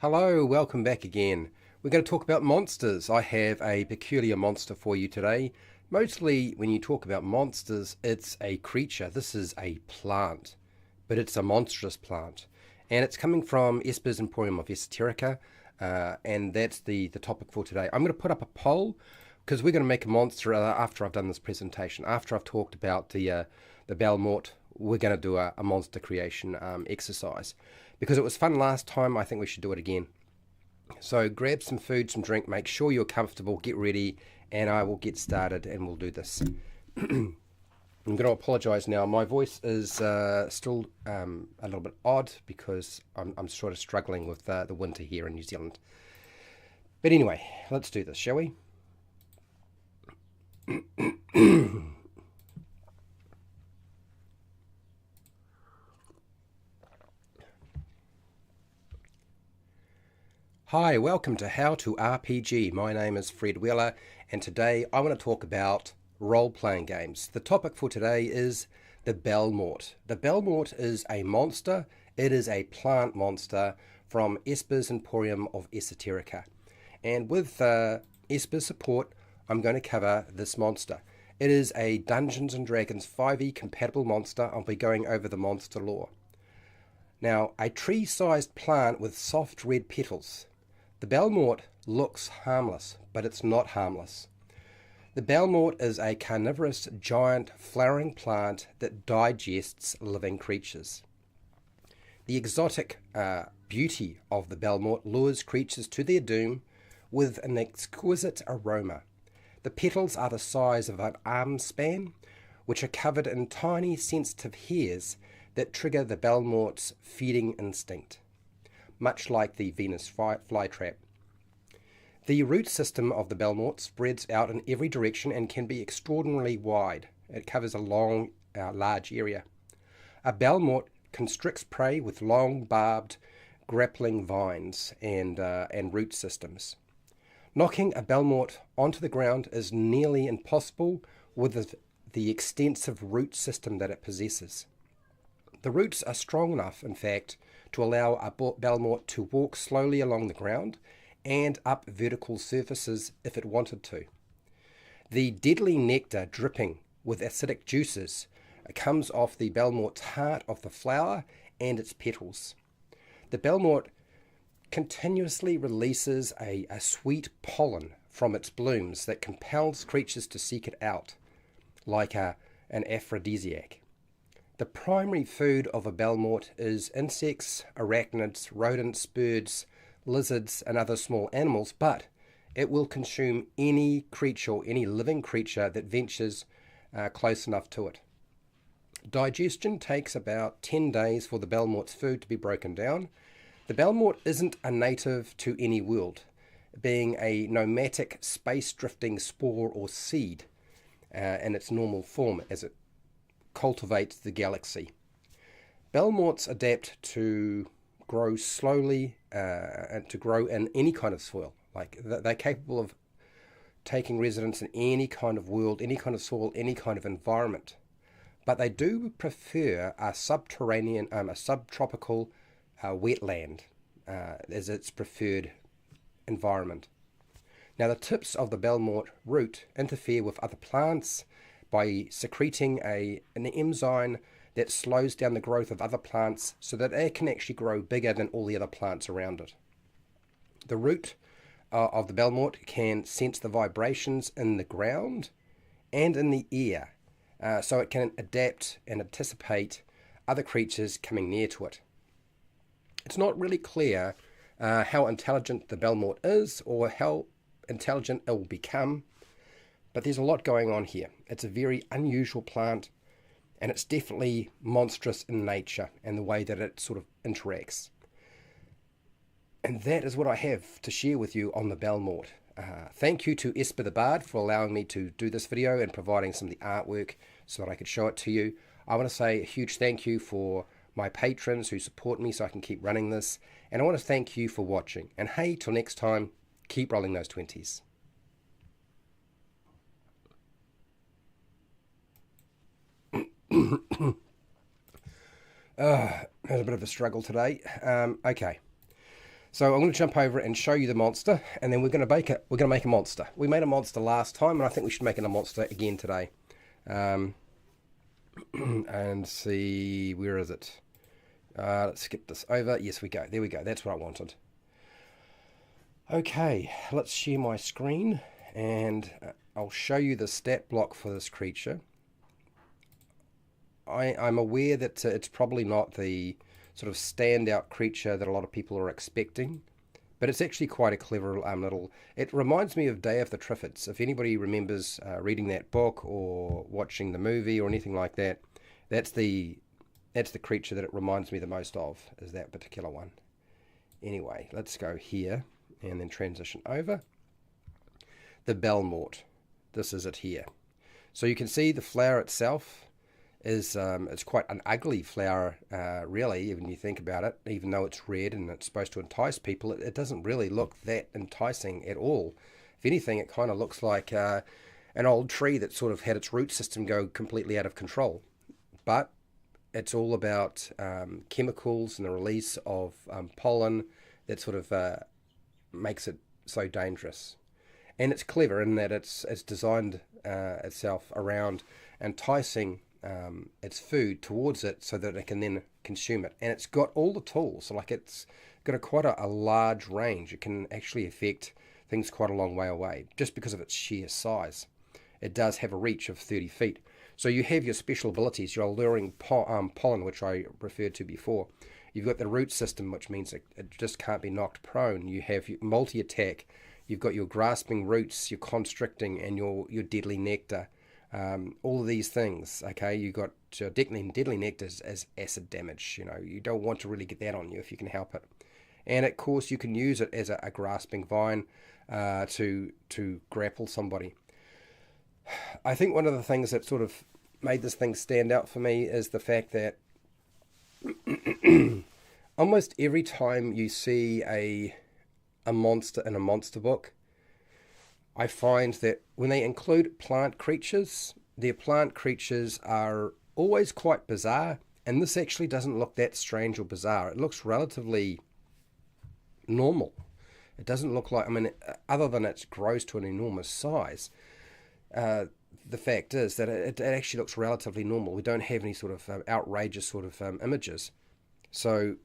Hello, welcome back again. We're going to talk about monsters. I have a peculiar monster for you today. Mostly when you talk about monsters, it's a creature. This is a plant, but it's a monstrous plant. And it's coming from Esper's Emporium of Esoterica, and that's the topic for today. I'm going to put up a poll because we're going to make a monster after I've done this presentation. After I've talked about the Bellemort, we're going to do a monster creation exercise. Because it was fun last time, I think we should do it again. So grab some food, some drink, make sure you're comfortable, get ready, and I will get started and we'll do this. I'm going to apologise now. My voice is still a little bit odd because I'm sort of struggling with the winter here in New Zealand. But anyway, let's do this, shall we? Hi, welcome to How to RPG. My name is Fred Wheeler, and today I want to talk about role-playing games. The topic for today is the Bellemort. The Bellemort is a monster. It is a plant monster from Esper's Emporium of Esoterica. And with Esper's support, I'm going to cover this monster. It is a Dungeons & Dragons 5e compatible monster. I'll be going over the monster lore. Now, a tree-sized plant with soft red petals. The Bellemort looks harmless, but it's not harmless. The Bellemort is a carnivorous, giant, flowering plant that digests living creatures. The exotic beauty of the Bellemort lures creatures to their doom with an exquisite aroma. The petals are the size of an arm span, which are covered in tiny, sensitive hairs that trigger the Bellemort's feeding instinct, much like the Venus flytrap. The root system of the Bellemort spreads out in every direction and can be extraordinarily wide. It covers a large area. A Bellemort constricts prey with long, barbed, grappling vines and root systems. Knocking a Bellemort onto the ground is nearly impossible with the extensive root system that it possesses. The roots are strong enough, in fact, to allow a Bellemort to walk slowly along the ground and up vertical surfaces if it wanted to. The deadly nectar dripping with acidic juices comes off the Bellemort's heart of the flower and its petals. The Bellemort continuously releases a sweet pollen from its blooms that compels creatures to seek it out, like an aphrodisiac. The primary food of a Bellemort is insects, arachnids, rodents, birds, lizards, and other small animals, but it will consume any creature, any living creature that ventures close enough to it. Digestion takes about 10 days for the Bellemort's food to be broken down. The Bellemort isn't a native to any world, being a nomadic space-drifting spore or seed in its normal form as it cultivates the galaxy. Bellemorts adapt to grow slowly and to grow in any kind of soil. Like they're capable of taking residence in any kind of world, any kind of soil, any kind of environment. But they do prefer a subterranean, a subtropical wetland as its preferred environment. Now the tips of the Bellemort root interfere with other plants by secreting an enzyme that slows down the growth of other plants so that it can actually grow bigger than all the other plants around it. The root of the Bellemort can sense the vibrations in the ground and in the air, so it can adapt and anticipate other creatures coming near to it. It's not really clear how intelligent the Bellemort is or how intelligent it will become, but there's a lot going on here. It's a very unusual plant, and it's definitely monstrous in nature and the way that it sort of interacts. And that is what I have to share with you on the Bellemort. Thank you to Esper the Bard for allowing me to do this video and providing some of the artwork so that I could show it to you. I want to say a huge thank you for my patrons who support me so I can keep running this. And I want to thank you for watching. And hey, till next time, keep rolling those 20s. Had a bit of a struggle today. Okay. So I'm going to jump over and show you the monster, and then we're going to make it. We're going to make a monster. We made a monster last time, and I think we should make it a monster again today. And see, where is it? Let's skip this over. Yes, we go. There we go. That's what I wanted. Okay, let's share my screen, and I'll show you the stat block for this creature. I'm aware that it's probably not the sort of standout creature that a lot of people are expecting, but it's actually quite a clever little... It reminds me of Day of the Triffids. If anybody remembers reading that book or watching the movie or anything like that, that's the creature that it reminds me the most of, is that particular one. Anyway, let's go here and then transition over. The Bellemort. This is it here. So you can see the flower itself is it's quite an ugly flower, really, when you think about it. Even though it's red and it's supposed to entice people, it doesn't really look that enticing at all. If anything, it kind of looks like an old tree that sort of had its root system go completely out of control. But it's all about chemicals and the release of pollen that sort of makes it so dangerous. And it's clever in that it's designed itself around enticing its food towards it so that it can then consume it. And it's got all the tools. So like it's got quite a large range. It can actually affect things quite a long way away just because of its sheer size. It does have a reach of 30 feet. So you have your special abilities, your alluring pollen, which I referred to before. You've got the root system, which means it just can't be knocked prone. You have multi-attack. You've got your grasping roots, your constricting, and your deadly nectar. All of these things, okay? You've got deadly nectar as acid damage. You know, you don't want to really get that on you if you can help it. And of course, you can use it as a grasping vine to grapple somebody. I think one of the things that sort of made this thing stand out for me is the fact that almost every time you see a monster in a monster book, I find that when they include plant creatures, their plant creatures are always quite bizarre, and this actually doesn't look that strange or bizarre. It looks relatively normal. It doesn't look like, I mean, other than it grows to an enormous size, the fact is that it actually looks relatively normal. We don't have any sort of outrageous sort of images. So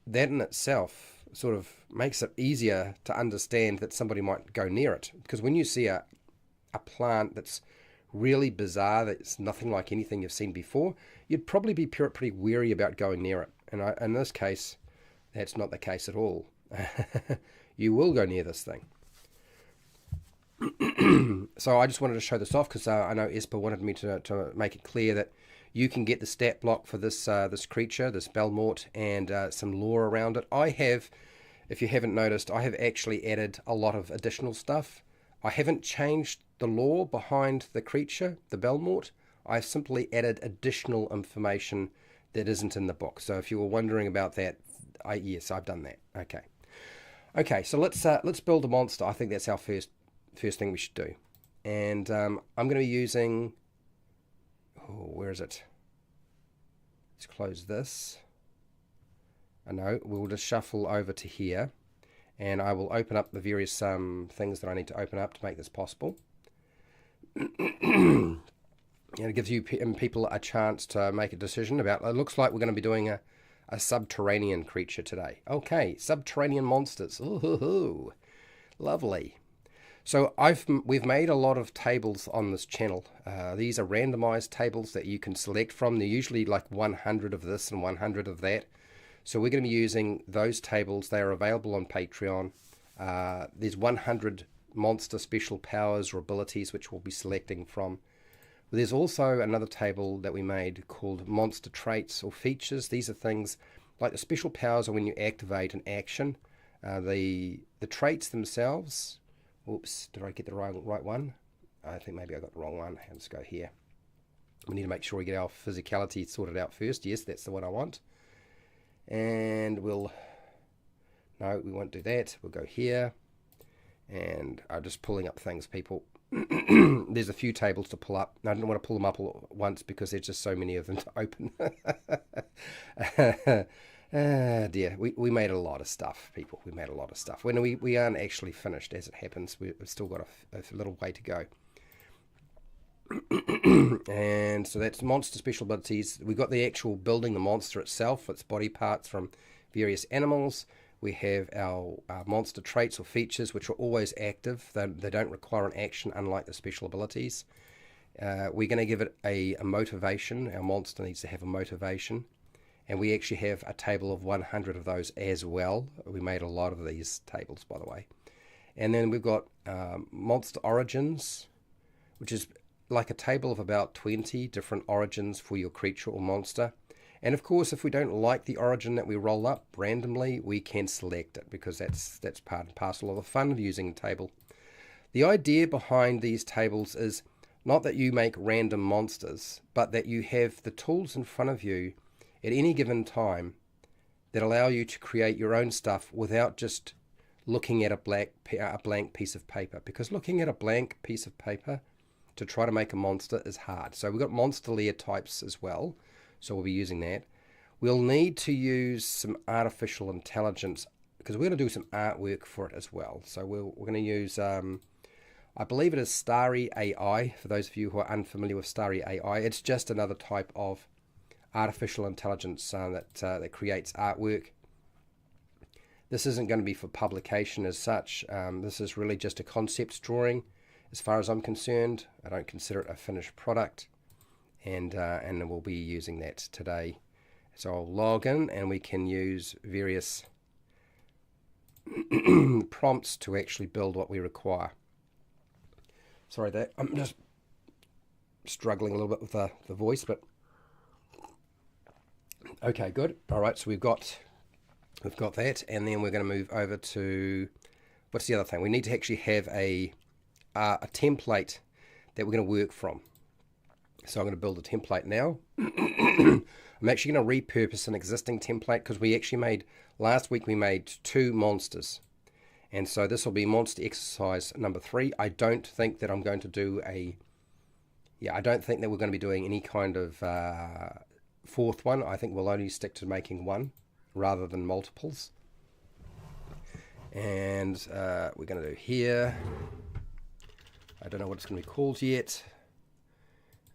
that in itself sort of makes it easier to understand that somebody might go near it. Because when you see a plant that's really bizarre, that's nothing like anything you've seen before, you'd probably be pretty wary about going near it. And in this case, that's not the case at all. You will go near this thing. So I just wanted to show this off because I know Esper wanted me to make it clear that you can get the stat block for this this creature, this Bellemort, and some lore around it. I have, if you haven't noticed, I have actually added a lot of additional stuff. I haven't changed the lore behind the creature, the Bellemort. I've simply added additional information that isn't in the book. So if you were wondering about that, yes, I've done that. Okay, so let's build a monster. I think that's our first thing we should do. And I'm going to be using, where is it? Let's close this. I know, we'll just shuffle over to here, and I will open up the various things that I need to open up to make this possible. And it gives you people a chance to make a decision about, it looks like we're going to be doing a subterranean creature today. Okay, subterranean monsters. Ooh, lovely. So we've made a lot of tables on this channel. These are randomized tables that you can select from. They're usually like 100 of this and 100 of that. So we're going to be using those tables. They are available on Patreon. There's 100 monster special powers or abilities which we'll be selecting from. There's also another table that we made called monster traits or features. These are things like the special powers are when you activate an action. The traits themselves... Oops, did I get the right one? I think maybe I got the wrong one. Let's go here. We need to make sure we get our physicality sorted out first. Yes, that's the one I want. And no, we won't do that. We'll go here. And I'm just pulling up things, people. There's a few tables to pull up. I don't want to pull them up all at once because there's just so many of them to open. Dear, we made a lot of stuff, people. We made a lot of stuff. When we aren't actually finished, as it happens. We've still got a little way to go. And so that's monster special abilities. We've got the actual building the monster itself, its body parts from various animals. We have our monster traits or features, which are always active. They don't require an action, unlike the special abilities. We're going to give it a motivation. Our monster needs to have a motivation. And we actually have a table of 100 of those as well. We made a lot of these tables, by the way. And then we've got monster origins, which is like a table of about 20 different origins for your creature or monster. And of course, if we don't like the origin that we roll up randomly, we can select it, because that's part and parcel of the fun of using a table. The idea behind these tables is not that you make random monsters, but that you have the tools in front of you at any given time that allow you to create your own stuff without just looking at a blank piece of paper. Because looking at a blank piece of paper to try to make a monster is hard. So we've got monster layer types as well, so we'll be using that. We'll need to use some artificial intelligence, because we're going to do some artwork for it as well. So we're going to use, I believe it is Starry AI, for those of you who are unfamiliar with Starry AI. It's just another type of artificial intelligence that creates artwork. This isn't going to be for publication as such. This is really just a concept drawing. As far as I'm concerned, I don't consider it a finished product, and we'll be using that today. So I'll log in, and we can use various prompts to actually build what we require. Sorry that I'm just struggling a little bit with the voice, but okay, good. All right, so we've got that, and then we're going to move over to, what's the other thing? We need to actually have a template that we're going to work from. So I'm going to build a template now. I'm actually going to repurpose an existing template, because we actually made, last week we made 2 monsters. And so this will be monster exercise number 3. I don't think that I'm going to do I don't think that we're going to be doing any kind of 4th one. I think we'll only stick to making 1 rather than multiples. And we're going to do here, I don't know what it's going to be called yet.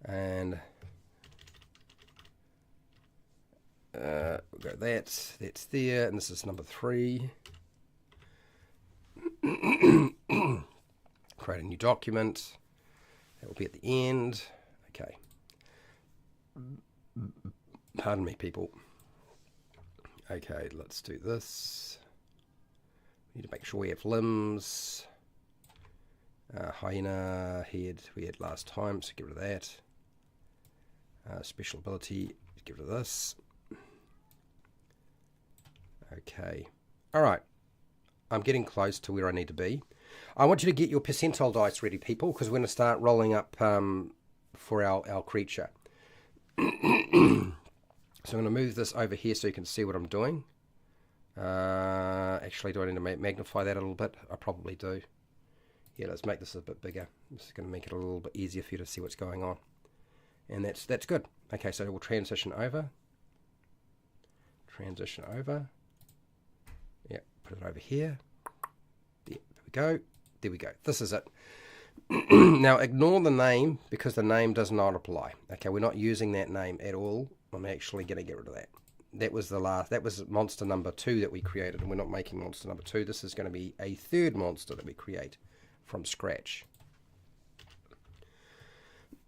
And we'll go that's there, and this is number 3. Create a new document. That will be at the end. Okay. Pardon me, people. Okay, let's do this. We need to make sure we have limbs. Hyena head we had last time, so get rid of that. Special ability, get rid of this. Okay. Alright. I'm getting close to where I need to be. I want you to get your percentile dice ready, people, because we're going to start rolling up for our creature. So I'm going to move this over here so you can see what I'm doing. Actually, do I need to magnify that a little bit? I probably do. Yeah, let's make this a bit bigger. This is going to make it a little bit easier for you to see what's going on. And that's good. Okay, so we'll transition over. Transition over. Yeah, put it over here. There we go. There we go. This is it. Now, ignore the name, because the name does not apply. Okay, we're not using that name at all. I'm actually going to get rid of that. That was monster number 2 that we created, and we're not making monster number 2. This is going to be a 3rd monster that we create from scratch.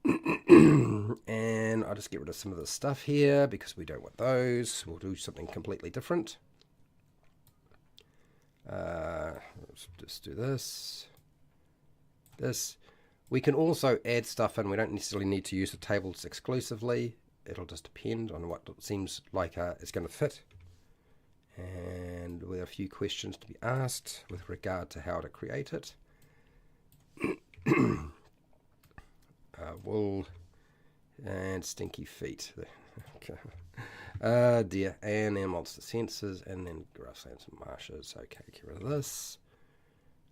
And I'll just get rid of some of the stuff here, because we don't want those. We'll do something completely different. Let's just do this. We can also add stuff in. We don't necessarily need to use the tables exclusively. It'll just depend on what it seems like it's going to fit. And with a few questions to be asked with regard to how to create it. Wool and stinky feet. Okay. Deer, and then monster sensors, and then grasslands and marshes. Okay, get rid of this.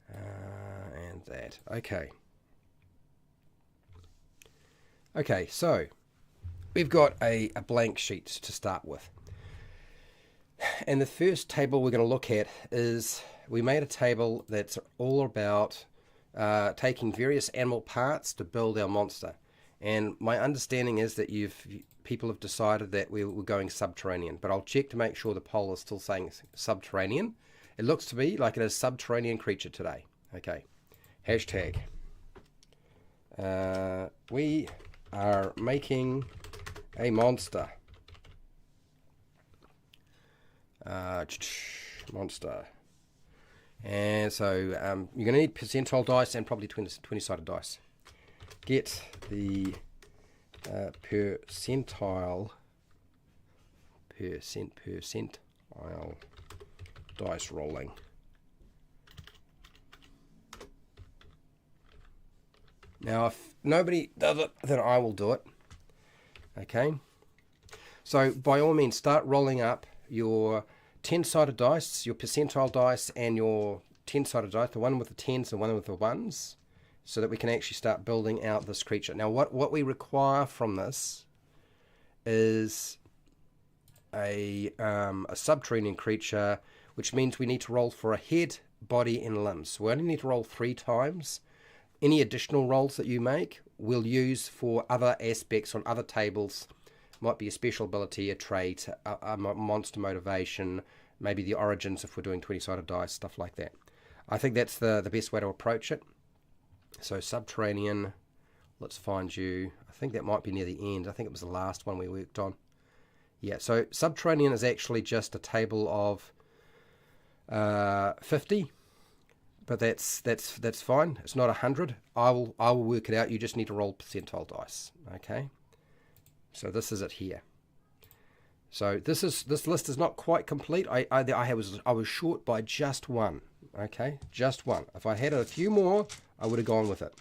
And that. Okay. Okay, so we've got a blank sheet to start with. And the first table we're going to look at is, we made a table that's all about taking various animal parts to build our monster. And my understanding is that people have decided that we're going subterranean, but I'll check to make sure the poll is still saying subterranean. It looks to be like it is subterranean creature today. Okay. Hashtag. We are making a monster. Monster. And so you're going to need percentile dice and probably 20-sided dice. Get the percentile dice rolling. Now, if nobody does it, then I will do it. Okay. So, by all means, start rolling up your 10-sided dice, your percentile dice, and your 10-sided dice, the one with the 10s and one with the 1s, so that we can actually start building out this creature. Now, what we require from this is a subterranean creature, which means we need to roll for a head, body, and limbs. So we only need to roll 3 times. Any additional rolls that you make, we'll use for other aspects on other tables. Might be a special ability, a trait, a monster motivation, maybe the origins if we're doing 20-sided dice, stuff like that. I think that's the best way to approach it. So subterranean, let's find you. I think that might be near the end. I think it was the last one we worked on. Yeah, so subterranean is actually just a table of 50. But that's fine. It's not 100. I will work it out. You just need to roll percentile dice. Okay. So this is it here. So this list is not quite complete. I was short by just one. Okay, just one. If I had a few more, I would have gone with it.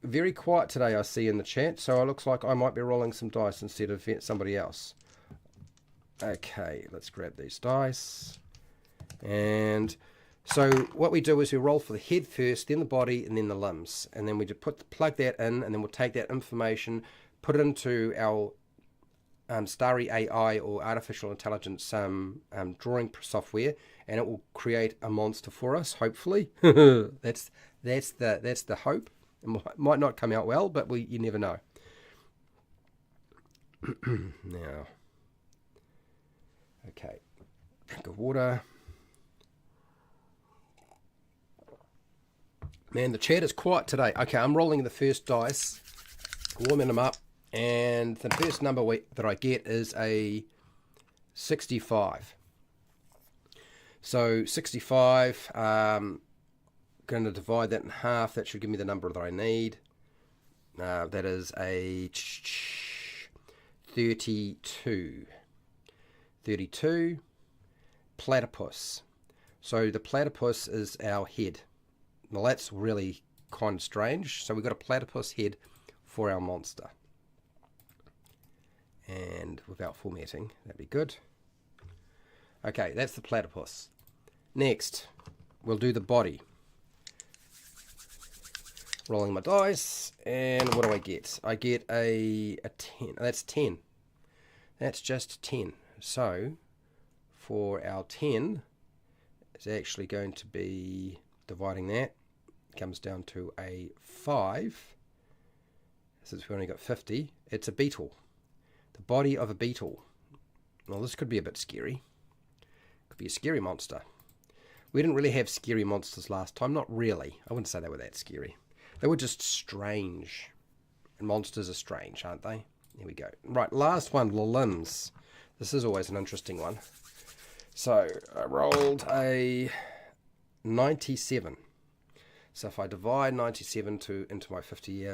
Very quiet today, I see in the chat. So it looks like I might be rolling some dice instead of somebody else. Okay, let's grab these dice. And so what we do is we roll for the head first, then the body, and then the limbs. And then we just plug that in, and then we'll take that information, put it into our Starry AI or artificial intelligence drawing software, and it will create a monster for us, hopefully. that's the hope. It might not come out well, but you never know. Now, okay, drink of water. Man, the chat is quiet today. Okay, I'm rolling the first dice, warming them up, and the first number that I get is a 65. So 65, going to divide that in half. That should give me the number that I need. That is a 32. 32. Platypus. So the platypus is our head. Well, that's really kind of strange. So we've got a platypus head for our monster. And without formatting, that'd be good. Okay, that's the platypus. Next, we'll do the body. Rolling my dice, and what do I get? I get a 10. That's 10. That's just 10. So, for our 10, it's actually going to be, dividing that, comes down to a 5. Since we only got 50, it's a beetle. The body of a beetle. Well, this could be a bit scary. Could be a scary monster. We didn't really have scary monsters last time. Not really. I wouldn't say they were that scary. They were just strange. And monsters are strange, aren't they? Here we go. Right, last one, the limbs. This is always an interesting one. So, I rolled a 97. So if I divide 97 into my 50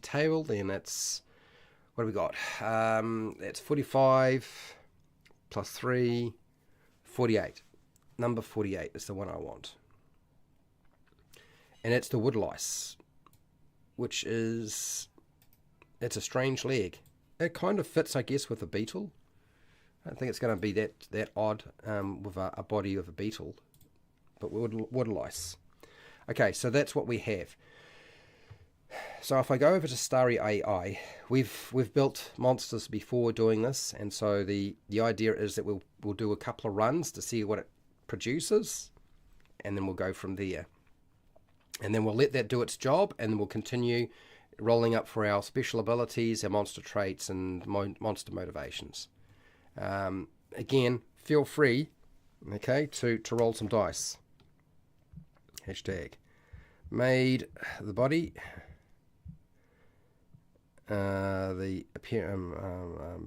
table, then that's, what have we got? That's 45 plus 3, 48. Number 48 is the one I want. And it's the wood lice, which is, it's a strange leg. It kind of fits, I guess, with a beetle. I don't think it's going to be that odd with a body of a beetle, but wood lice. Okay, so that's what we have. So if I go over to Starry AI, we've built monsters before doing this, and so the idea is that we'll do a couple of runs to see what it produces, and then we'll go from there. And then we'll let that do its job, and then we'll continue rolling up for our special abilities, our monster traits, and monster motivations. Again, feel free, okay, to roll some dice. Hashtag made the body. The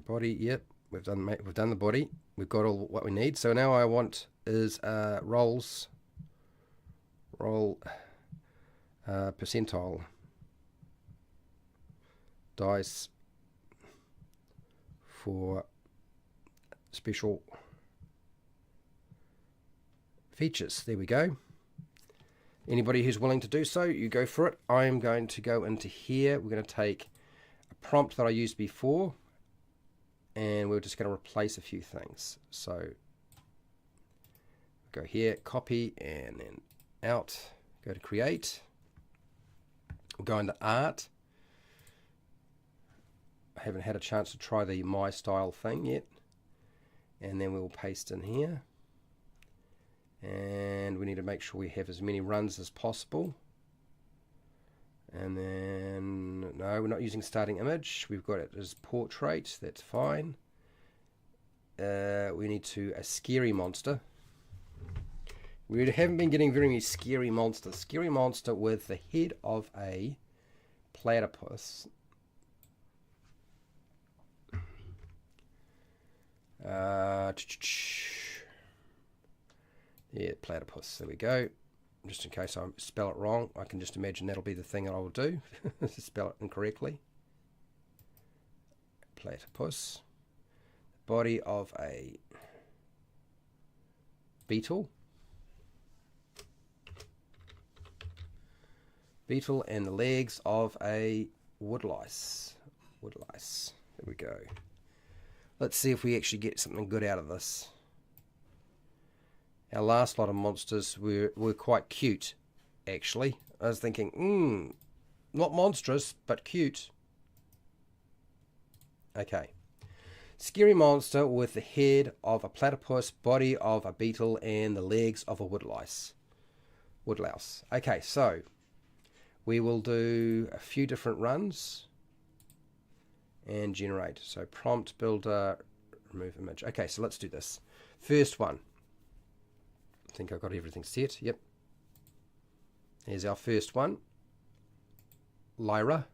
body, yep, we've done the body. We've got all what we need. So now I want is roll percentile dice for special features. There we go. Anybody who's willing to do so, you go for it. I'm going to go into here. We're going to take a prompt that I used before, and we're just going to replace a few things. So go here, copy, and then out. Go to create. We'll go into art. I haven't had a chance to try the my style thing yet. And then we'll paste in here. And we need to make sure we have as many runs as possible. And then, no, we're not using starting image. We've got it as portrait. That's fine. We need a scary monster. We haven't been getting very many scary monsters. Scary monster with the head of a platypus. Yeah, platypus. There we go. Just in case I spell it wrong, I can just imagine that'll be the thing that I will do. Spell it incorrectly. Platypus. Body of a beetle. Beetle and the legs of a woodlice. Woodlice. There we go. Let's see if we actually get something good out of this. Our last lot of monsters were quite cute, actually. I was thinking, not monstrous, but cute. Okay. Scary monster with the head of a platypus, body of a beetle, and the legs of a woodlice. Woodlouse. Okay, so we will do a few different runs and generate. So prompt, builder, remove image. Okay, so let's do this. First one. I think I've got everything set. Yep. Here's our first one. Lyra.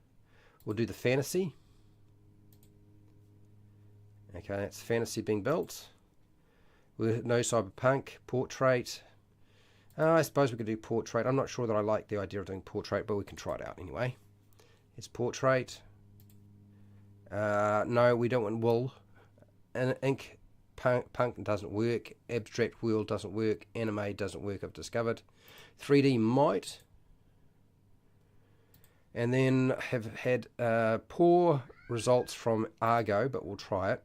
We'll do the fantasy. Okay, that's fantasy being built. No cyberpunk. Portrait. I suppose we could do portrait. I'm not sure that I like the idea of doing portrait, but we can try it out anyway. It's portrait. No, we don't want wool. And ink. Punk doesn't work. Abstract world doesn't work. Anime doesn't work, I've discovered. 3D might. And then have had poor results from Argo, but we'll try it.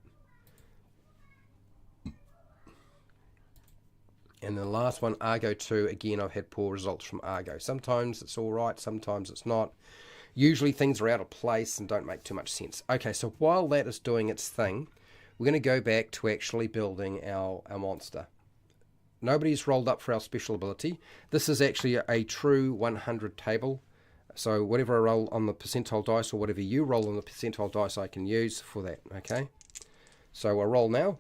And the last one, Argo 2, again, I've had poor results from Argo. Sometimes it's all right, sometimes it's not. Usually things are out of place and don't make too much sense. Okay, so while that is doing its thing, we're going to go back to actually building our monster. Nobody's rolled up for our special ability. This is actually a true 100 table. So whatever I roll on the percentile dice or whatever you roll on the percentile dice I can use for that. Okay. So I'll roll now.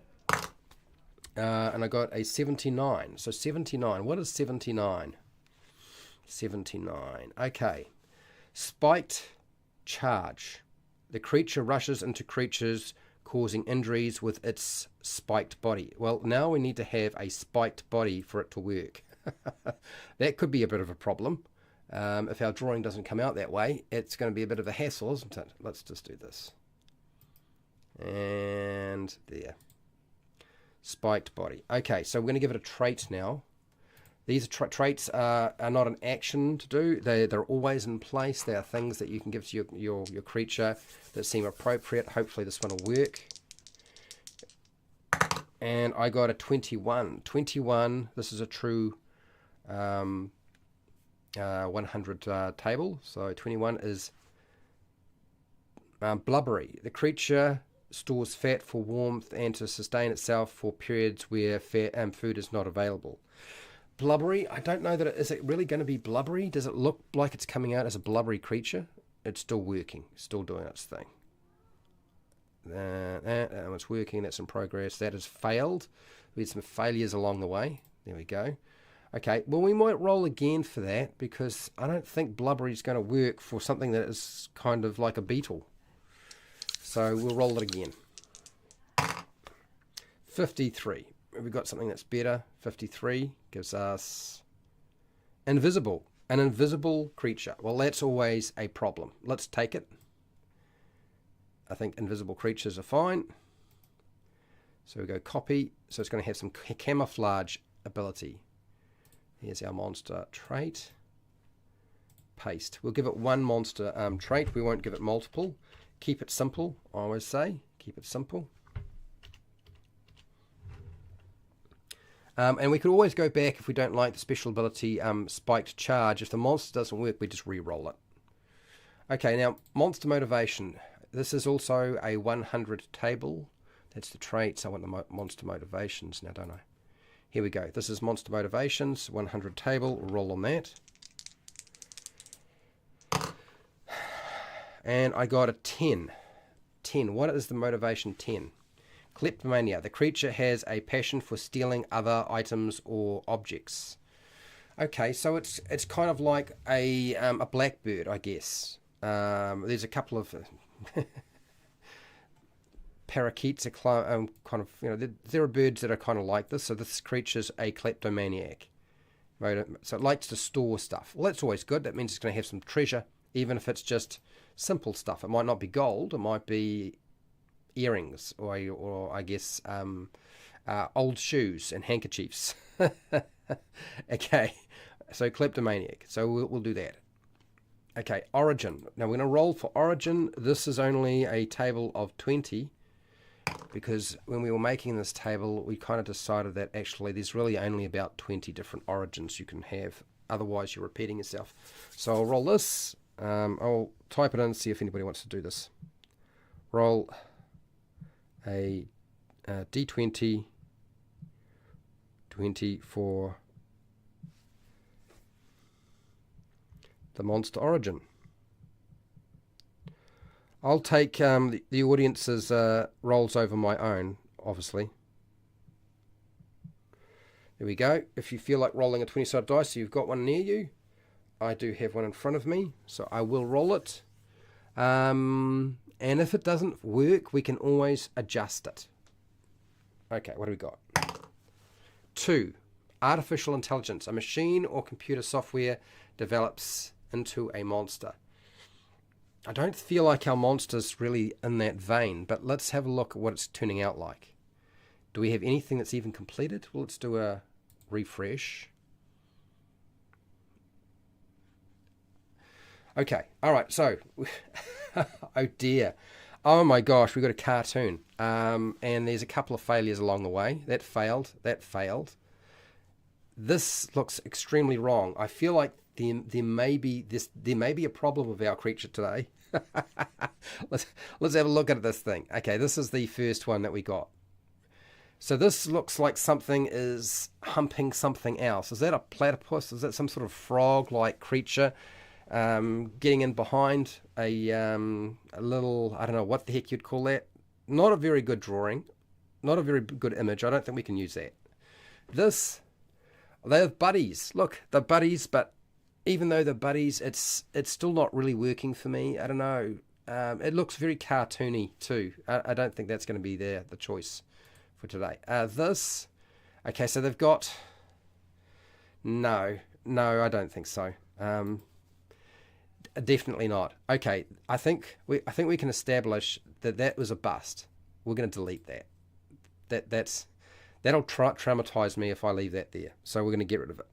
And I got a 79. So 79. What is 79? 79. Okay. Spiked charge. The creature rushes into creatures causing injuries with its spiked body. Well, now we need to have a spiked body for it to work. That could be a bit of a problem. If our drawing doesn't come out that way, it's going to be a bit of a hassle, isn't it? Let's just do this. And there. Spiked body. Okay, so we're going to give it a trait now. These traits are not an action to do. They're always in place. They are things that you can give to your creature that seem appropriate. Hopefully this one will work. And I got a 21. 21, this is a true 100 table. So 21 is blubbery. The creature stores fat for warmth and to sustain itself for periods where food is not available. Blubbery, I don't know that is it really going to be blubbery? Does it look like it's coming out as a blubbery creature? It's still working, still doing its thing. It's working, that's in progress. That has failed. We had some failures along the way. There we go. Okay, well, we might roll again for that because I don't think blubbery is going to work for something that is kind of like a beetle. So we'll roll it again. 53. We've got something that's better. 53 gives us invisible. An invisible creature. Well, that's always a problem. Let's take it. I think invisible creatures are fine. So we go copy. So it's going to have some camouflage ability. Here's our monster trait. Paste. We'll give it one monster trait. We won't give it multiple. Keep it simple, I always say. Keep it simple. And we could always go back if we don't like the special ability spiked charge. If the monster doesn't work, we just re-roll it. Okay, now monster motivation. This is also a 100 table. That's the traits. I want the monster motivations now, don't I? Here we go. This is monster motivations, 100 table. Roll on that. And I got a 10. 10. What is the motivation 10? Kleptomania. The creature has a passion for stealing other items or objects. Okay, so it's kind of like a blackbird, I guess. There's a couple of parakeets are kind of, you know, there are birds that are kind of like this. So this creature's a kleptomaniac. So it likes to store stuff. Well, that's always good. That means it's going to have some treasure, even if it's just simple stuff. It might not be gold. It might be earrings or I guess old shoes and handkerchiefs. Okay, so kleptomaniac. So we'll do that. Okay, origin. Now we're going to roll for origin. This is only a table of 20 because when we were making this table, we kind of decided that actually there's really only about 20 different origins you can have. Otherwise, you're repeating yourself. So I'll roll this. I'll type it in and see if anybody wants to do this. Roll a D20 20 for the monster origin. I'll take the audience's rolls over my own, obviously. There we go. If you feel like rolling a 20-sided dice, so you've got one near you. I do have one in front of me, so I will roll it. And if it doesn't work, we can always adjust it. Okay, what do we got? 2. Artificial intelligence. A machine or computer software develops into a monster. I don't feel like our monster's really in that vein, but let's have a look at what it's turning out like. Do we have anything that's even completed? Well, let's do a refresh. Okay, alright, so, oh dear. Oh my gosh, we got a cartoon. And there's a couple of failures along the way. That failed, that failed. This looks extremely wrong. I feel like there may be a problem with our creature today. Let's have a look at this thing. Okay, this is the first one that we got. So this looks like something is humping something else. Is that a platypus? Is that some sort of frog-like creature getting in behind a little, I don't know what the heck you'd call that. Not a very good drawing. Not a very good image. I don't think we can use that. This, they're buddies. Look, they're buddies, but even though they're buddies, it's still not really working for me. I don't know. It looks very cartoony too. I don't think that's going to be the choice for today. This, okay, so they've got, no, I don't think so. Definitely not. Okay, I think we can establish that was a bust. We're going to delete that. That'll traumatize me if I leave that there. So we're going to get rid of it.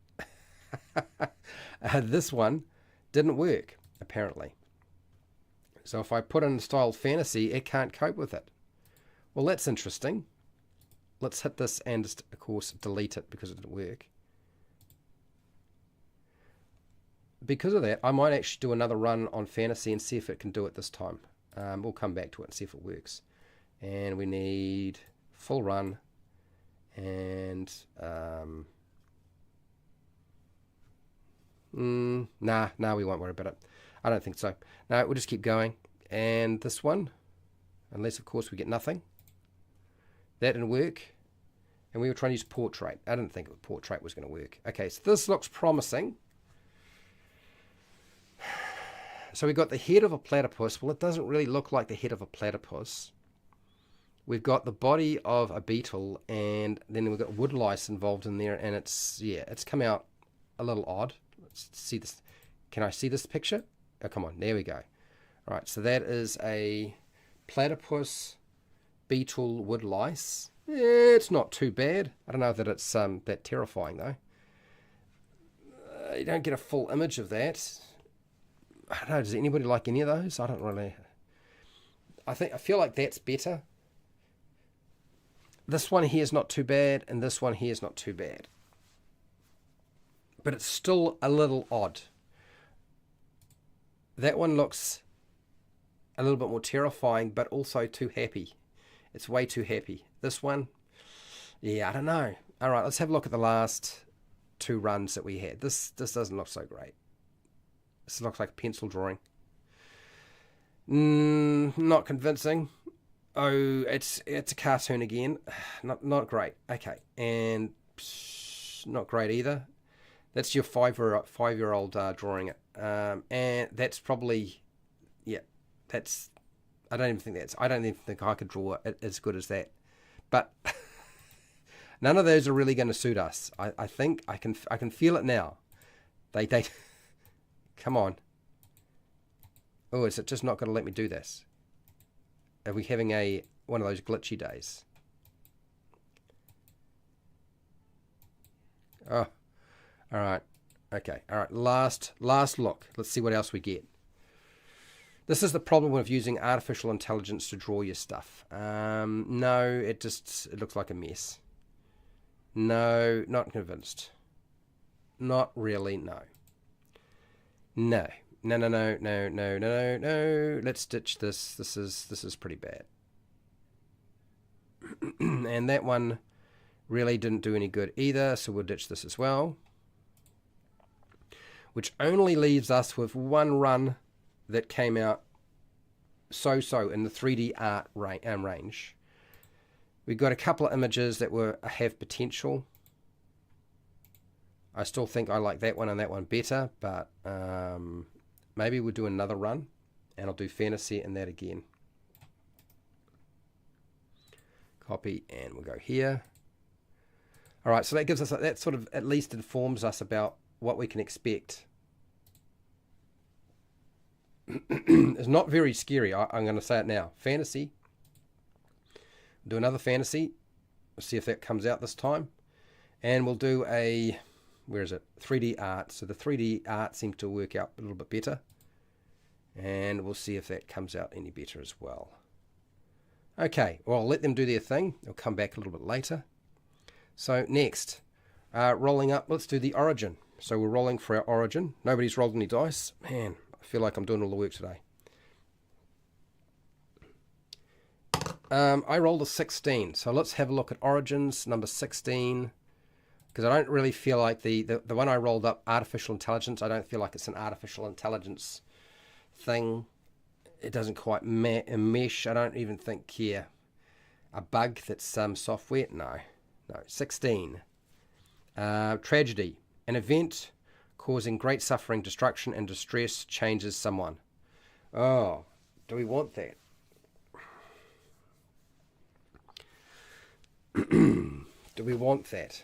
This one didn't work apparently. So if I put in style fantasy, it can't cope with it. Well, that's interesting. Let's hit this and of course delete it because it didn't work. because of that, I might actually do another run on fantasy and see if it can do it this time. We'll come back to it and see if it works. And we need full run, and nah, we won't worry about it. I don't think so. No, we'll just keep going. And this one, unless of course we get nothing. That didn't work. And we were trying to use portrait. I didn't think portrait was going to work. Okay, so this looks promising. So we've got the head of a platypus. Well, it doesn't really look like the head of a platypus. We've got the body of a beetle, and then we've got wood lice involved in there, and it's come out a little odd. Let's see this. Can I see this picture? Oh, come on. There we go. All right, so that is a platypus, beetle, wood lice. It's not too bad. I don't know that it's that terrifying, though. You don't get a full image of that. I don't know. Does anybody like any of those? I don't really. I feel like that's better. This one here is not too bad, and this one here is not too bad. But it's still a little odd. That one looks a little bit more terrifying, but also too happy. It's way too happy. This one, yeah, I don't know. All right, let's have a look at the last two runs that we had. This doesn't look so great. This looks like a pencil drawing. Not convincing. Oh, it's a cartoon again. Not great. Okay, and not great either. That's your five-year-old drawing it, and that's probably, yeah. That's. I don't even think I could draw it as good as that. But none of those are really going to suit us. I think I can feel it now. They come on. Oh, is it just not going to let me do this? Are we having one of those glitchy days? Oh, all right. Okay, all right. Last look. Let's see what else we get. This is the problem of using artificial intelligence to draw your stuff. No, it looks like a mess. No, not convinced. Not really, no. No. Let's ditch this. This is pretty bad. And that one really didn't do any good either, so we'll ditch this as well. Which only leaves us with one run that came out so in the 3D art range. We've got a couple of images that have potential. I still think I like that one and that one better, but maybe we'll do another run, and I'll do fantasy and that again. Copy, and we'll go here. All right, so that gives us, that sort of at least informs us about what we can expect. It's not very scary. I'm going to say it now. Fantasy. Do another fantasy. We'll see if that comes out this time. And we'll do where is it? 3D art. So the 3D art seems to work out a little bit better. And we'll see if that comes out any better as well. Okay, well, I'll let them do their thing. They'll come back a little bit later. So next, rolling up, let's do the origin. So we're rolling for our origin. Nobody's rolled any dice. Man, I feel like I'm doing all the work today. I rolled a 16. So let's have a look at origins, number 16. Because I don't really feel like the one I rolled up, artificial intelligence, I don't feel like it's an artificial intelligence thing. It doesn't quite mesh. I don't even think here. A bug that's software? No. 16. Tragedy. An event causing great suffering, destruction, and distress changes someone. Oh, do we want that? Do we want that?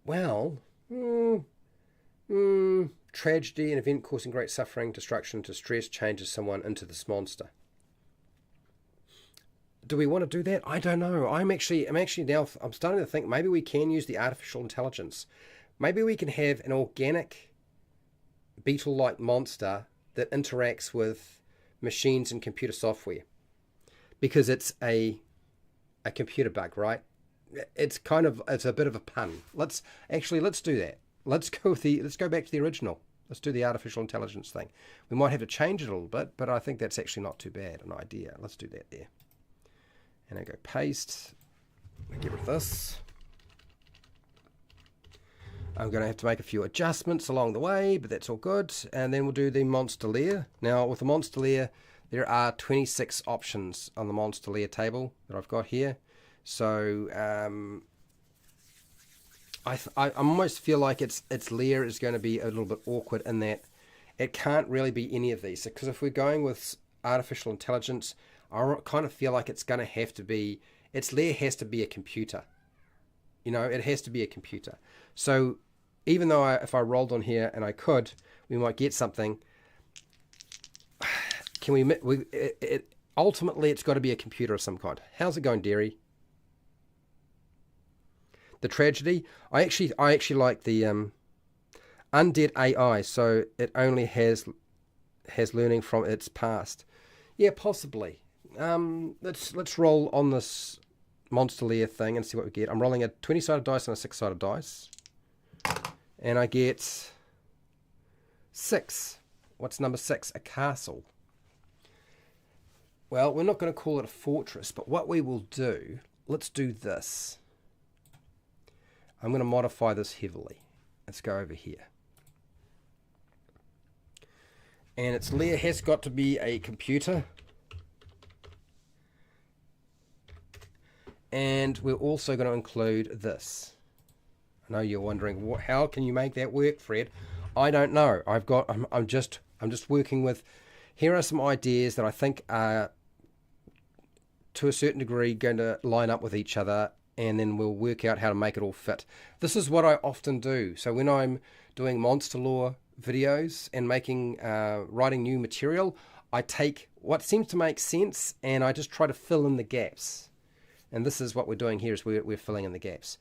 Well, tragedy, an event causing great suffering, destruction, distress changes someone into this monster. Do we want to do that? I don't know. I'm actually now, I'm starting to think maybe we can use the artificial intelligence. Maybe we can have an organic beetle-like monster that interacts with machines and computer software. Because it's a computer bug, right? it's a bit of a pun. Let's do that. Let's go back to the original. Let's do the artificial intelligence thing. We might have to change it a little bit, but I think that's actually not too bad an idea. Let's do that there. And I go paste. Get rid of this. I'm going to have to make a few adjustments along the way, but that's all good. And then we'll do the monster layer. Now, with the monster layer, there are 26 options on the monster layer table that I've got here. So I almost feel like its layer is going to be a little bit awkward in that it can't really be any of these. Because if we're going with artificial intelligence, I kind of feel like it's going to have to be, its layer has to be a computer. You know, it has to be a computer. So even though if I rolled on here and I could, we might get something. Can ultimately, it's got to be a computer of some kind. How's it going, Derry? The tragedy. I actually like the undead AI. So it only has learning from its past. Yeah, possibly. Let's roll on this monster layer thing and see what we get. I'm rolling a 20-sided dice and a 6-sided dice, and I get 6. What's number 6? A castle. Well, we're not going to call it a fortress, but what we will do, let's do this. I'm going to modify this heavily. Let's go over here. And its layer has got to be a computer. And we're also going to include this. I know you're wondering, how can you make that work, Fred? I don't know. I'm just working with, here are some ideas that I think are to a certain degree going to line up with each other, and then we'll work out how to make it all fit. This is what I often do. So when I'm doing monster lore videos and writing new material, I take what seems to make sense and I just try to fill in the gaps. And this is what we're doing here, is we're filling in the gaps.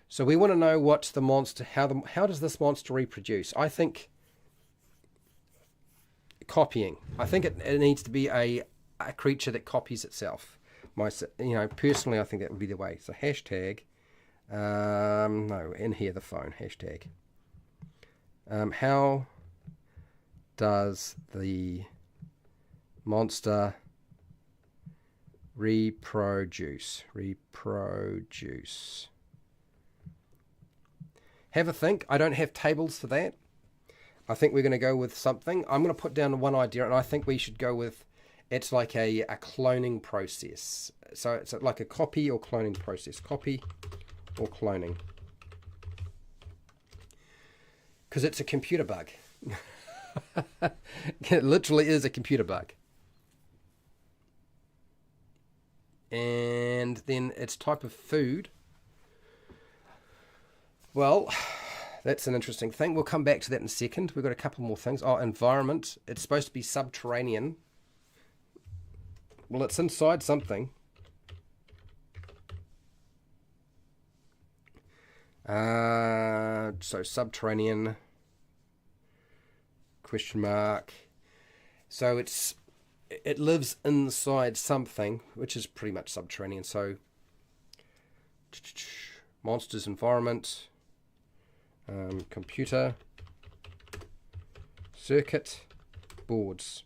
So we want to know what the monster, how does this monster reproduce? I think copying. I think it needs to be a creature that copies itself. Personally, I think that would be the way. So hashtag, no, in here the phone, hashtag. How does the monster reproduce? Have a think. I don't have tables for that. I think we're going to go with something. I'm going to put down one idea, and I think we should go with, it's like a cloning process. So it's like a copy or cloning process. Copy or cloning. Because it's a computer bug. It literally is a computer bug. And then its type of food. Well, that's an interesting thing. We'll come back to that in a second. We've got a couple more things. Oh, environment. It's supposed to be subterranean. Well, it's inside something. So subterranean, question mark. So it lives inside something, which is pretty much subterranean. So monsters, environment, computer, circuit, boards.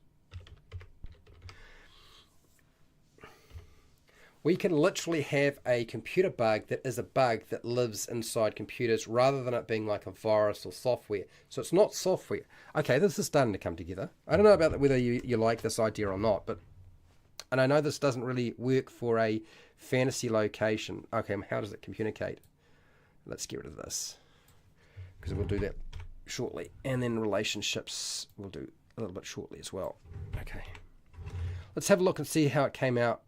We can literally have a computer bug that is a bug that lives inside computers rather than it being like a virus or software. So it's not software. Okay, this is starting to come together. I don't know about whether you like this idea or not, and I know this doesn't really work for a fantasy location. Okay, how does it communicate? Let's get rid of this, because we'll do that shortly. And then relationships we'll do a little bit shortly as well. Okay. Let's have a look and see how it came out.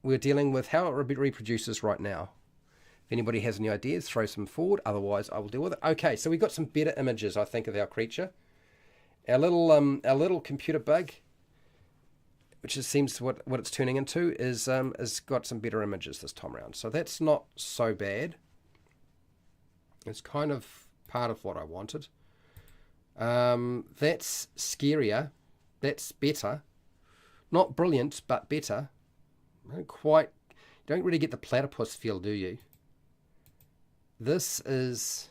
We're dealing with how it reproduces right now. If anybody has any ideas, throw some forward. Otherwise, I will deal with it. Okay, so we've got some better images, I think, of our creature. Our little computer bug, which seems what it's turning into, is got some better images this time around. So that's not so bad. It's kind of part of what I wanted. That's scarier. That's better. Not brilliant, but better. Don't really get the platypus feel, do you? This is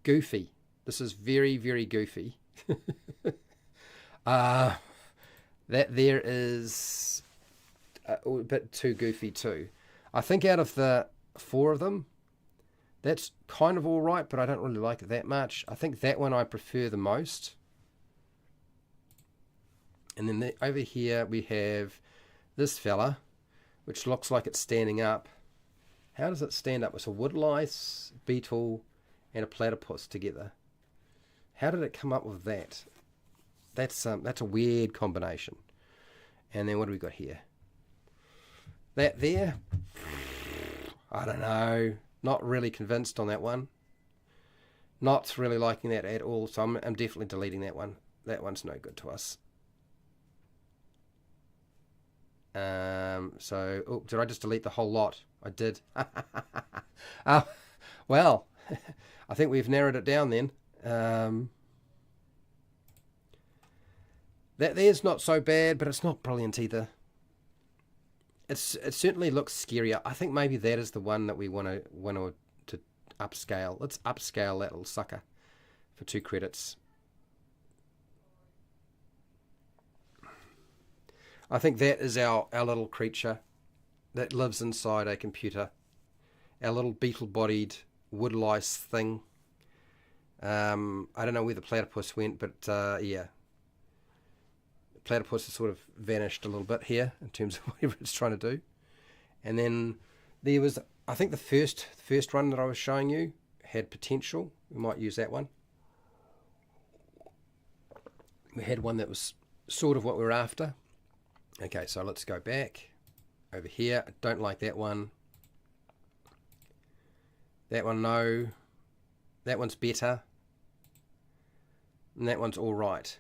goofy. This is very, very goofy. That there is a bit too goofy too. I think out of the 4 of them, that's kind of all right, but I don't really like it that much. I think that one I prefer the most. And then over here we have this fella, which looks like it's standing up. How does it stand up? It's a woodlice, beetle, and a platypus together. How did it come up with that? That's a weird combination. And then what do we got here? That there, I don't know. Not really convinced on that one. Not really liking that at all. So I'm definitely deleting that one. That one's no good to us. Oh, did I just delete the whole lot? I did. Well, I think we've narrowed it down then. That there's not so bad, but it's not brilliant either. It certainly looks scarier. I think maybe that is the one that we want to upscale. Let's upscale that little sucker for 2 credits. I think that is our little creature that lives inside a computer. Our little beetle-bodied woodlice thing. I don't know where the platypus went, but yeah. The platypus has sort of vanished a little bit here in terms of whatever it's trying to do. And then there was, I think the first one that I was showing you had potential. We might use that one. We had one that was sort of what we were after. Okay, so let's go back over here. I don't like that one. That one, no. That one's better. And that one's all right.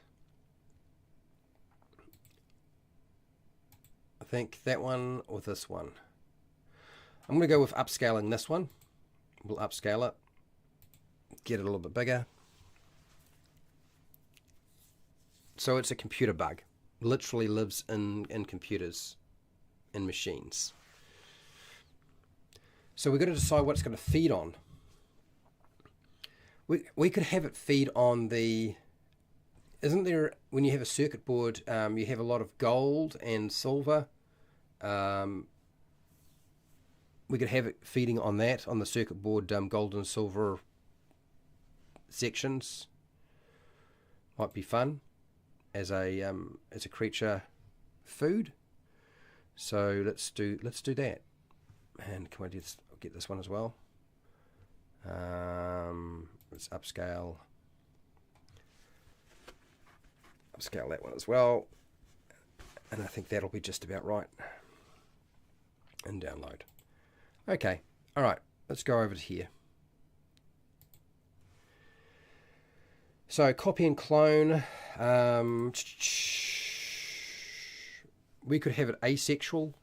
I think that one or this one. I'm going to go with upscaling this one. We'll upscale it. Get it a little bit bigger. So it's a computer bug. Literally lives in computers, in machines. So we've got to decide what it's going to feed on. We could have it feed on the... Isn't there, when you have a circuit board, you have a lot of gold and silver. We could have it feeding on that, on the circuit board, gold and silver sections. Might be fun as a creature food. So let's do that. And can I just get this one as well? Let's upscale that one as well. And I think that'll be just about right. And download. Okay, all right, let's go over to here. So copy and clone. We could have it asexual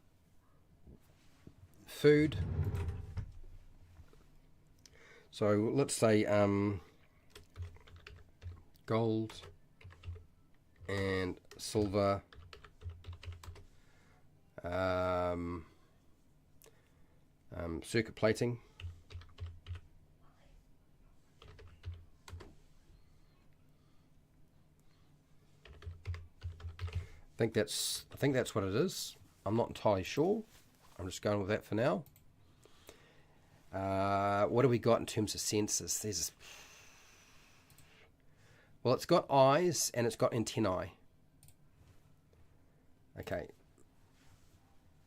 food. So let's say gold and silver, circuit plating. I think that's what it is. I'm not entirely sure. I'm just going with that for now. What do we got in terms of sensors? Well, it's got eyes and it's got antennae. Okay.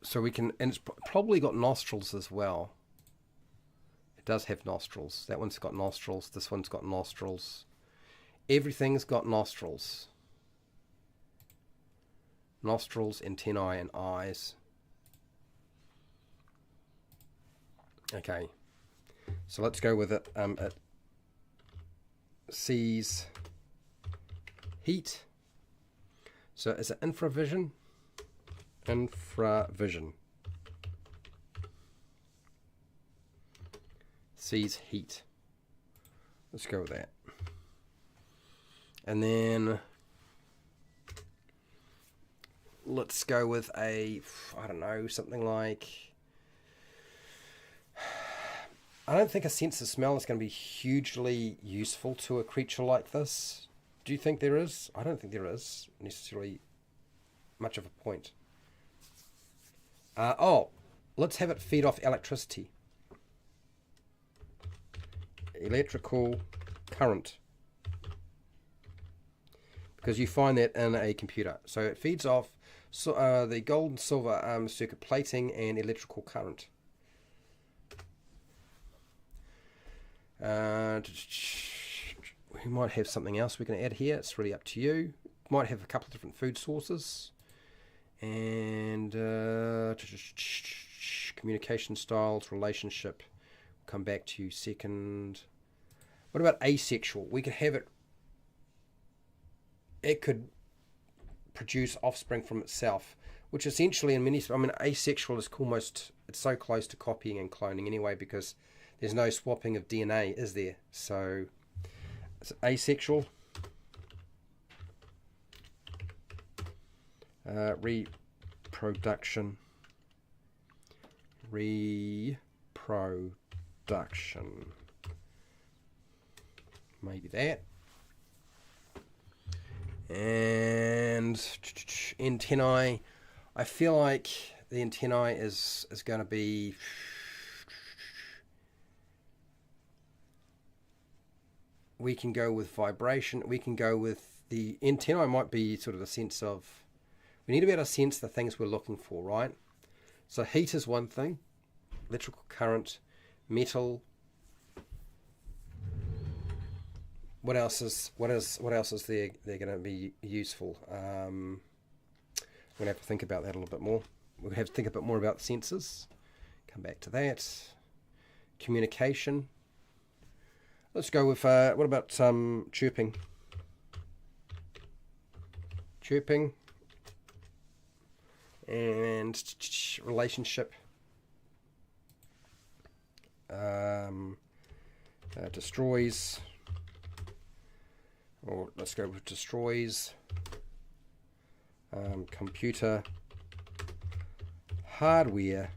So we can, and it's probably got nostrils as well. It does have nostrils. That one's got nostrils. This one's got nostrils. Everything's got nostrils. Nostrils, antennae, and eyes. Okay. So let's go with it. It sees heat. So is it infravision? Infravision. Sees heat. Let's go with that. And then let's go with I don't know, something like I don't think a sense of smell is going to be hugely useful to a creature like this. Do you think there is? I don't think there is necessarily much of a point. Let's have it feed off electricity. Electrical current. Because you find that in a computer. So it feeds off the gold and silver circuit plating and electrical current. We might have something else we can add here. It's really up to you. Might have a couple of different food sources. And communication styles, relationship. We'll come back to you second. What about asexual? We could have it. It could produce offspring from itself, which essentially in many, I mean, asexual is almost, it's so close to copying and cloning anyway, because there's no swapping of DNA, is there? So it's asexual. Reproduction. Maybe that. And antennae. I feel like the antennae is going to be... We can go with vibration. We can go with the antennae might be sort of a sense of... We need to be able to sense the things we're looking for, right? So heat is one thing. Electrical current, metal. What else is there? They're going to be useful. We're going to have to think about that a little bit more. We'll have to think a bit more about sensors. Come back to that. Communication. Let's go with what about chirping? Chirping and relationship. Destroys. Or let's go with destroys. Computer. Hardware.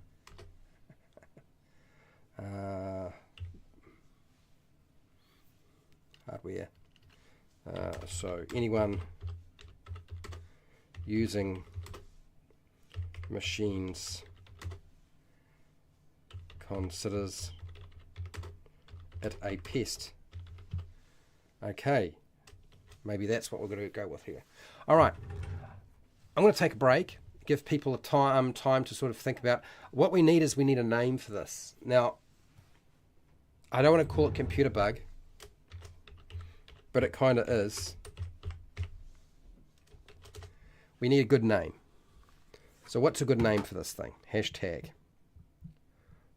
Hardware. So anyone using machines considers it a pest. Okay. Maybe that's what we're going to go with here. All right. I'm going to take a break, give people a time to sort of think about what we need. We need a name for this. Now, I don't want to call it computer bug, but it kind of is. We need a good name. So what's a good name for this thing? Hashtag.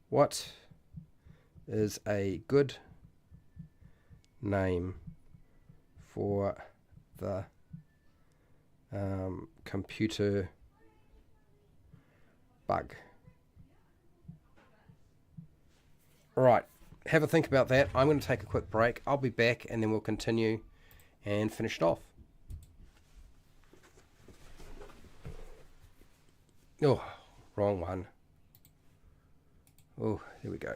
What is a good name for the computer bug? All right, have a think about that. I'm going to take a quick break. I'll be back and then we'll continue and finish it off. Oh, wrong one. Oh, here we go.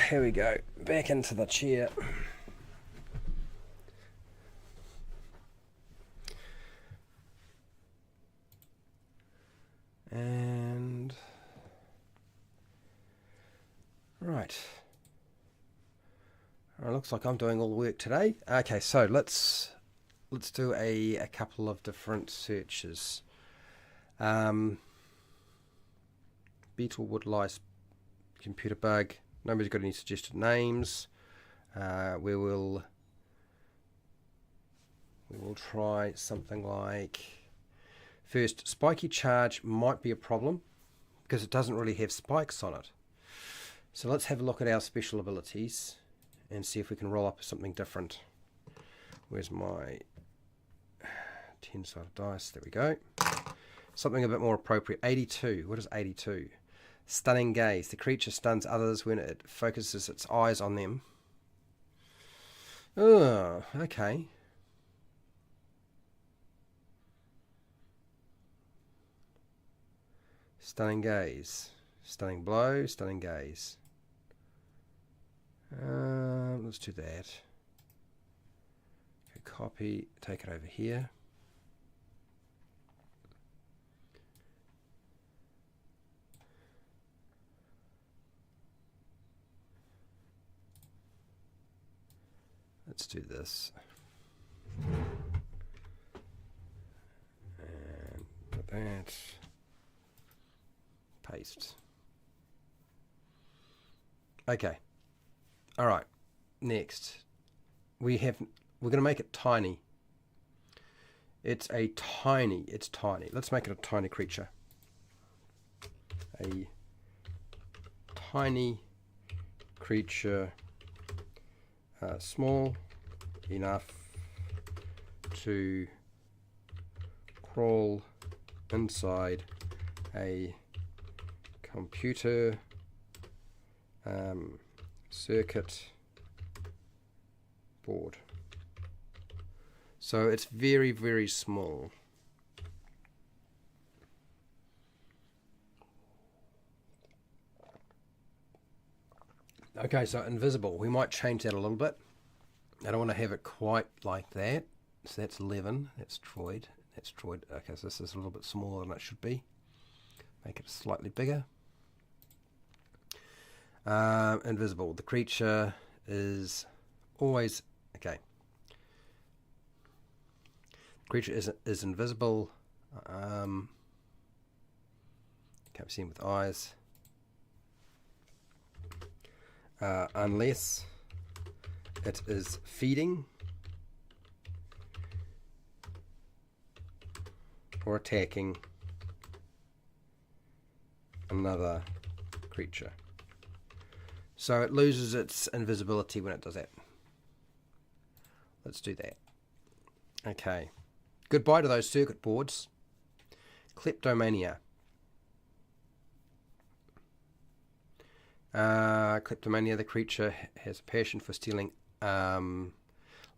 here we go. Back into the chair. And right. It looks like I'm doing all the work today. Okay, so let's do a couple of different searches. Beetle, wood lice, computer bug. Nobody's got any suggested names. We will try something like, first, spiky charge might be a problem because it doesn't really have spikes on it. So let's have a look at our special abilities and see if we can roll up something different. Where's my 10-sided dice? There we go. Something a bit more appropriate. 82. What is 82? Stunning gaze. The creature stuns others when it focuses its eyes on them. Oh, okay. Stunning gaze. Stunning blow. Stunning gaze. Let's do that. Okay, copy. Take it over here. Let's do this. And put that. Paste. Okay. All right. Next, we're going to make it tiny. It's tiny. Let's make it a tiny creature. A tiny creature, small enough to crawl inside a computer circuit board. So it's very, very small. Okay, so invisible. We might change that a little bit. I don't want to have it quite like that. So that's 11. That's Troid. That's Troid. Okay, so this is a little bit smaller than it should be. Make it slightly bigger. Invisible. The creature is always... Okay. The creature is invisible. Can't be seen with eyes. Unless it is feeding or attacking another creature. So it loses its invisibility when it does that. Let's do that. Okay. Goodbye to those circuit boards. Kleptomania. Kleptomania, the creature has a passion for stealing.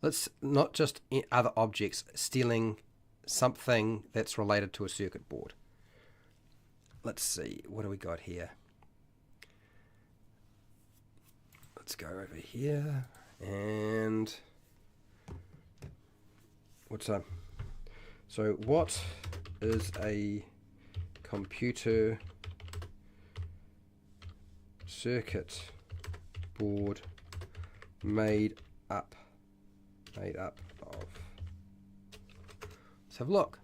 Let's not just other objects, stealing something that's related to a circuit board. Let's see, what do we got here? Let's go over here and so what is a computer circuit board made up of? Let's have a look.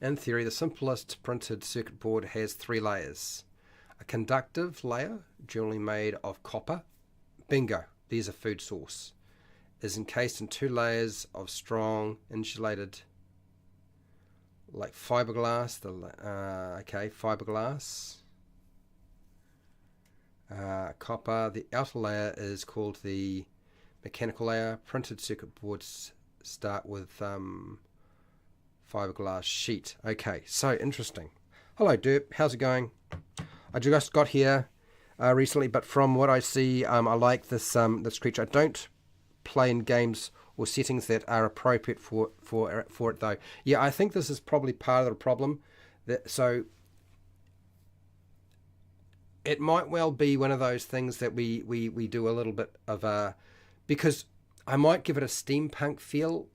In theory, the simplest printed circuit board has 3 layers. A conductive layer, generally made of copper. Bingo, there's a food source. Is encased in 2 layers of strong insulated, like fiberglass. Fiberglass. Copper. The outer layer is called the mechanical layer. Printed circuit boards start with fiberglass sheet. Okay, so interesting. Hello Derp, how's it going? I just got here recently, but from what I see, I like this this creature. I don't play in games or settings that are appropriate for it though. Yeah, I think this is probably part of the problem. So it might well be one of those things that we do a little bit of a, because I might give it a steampunk feel,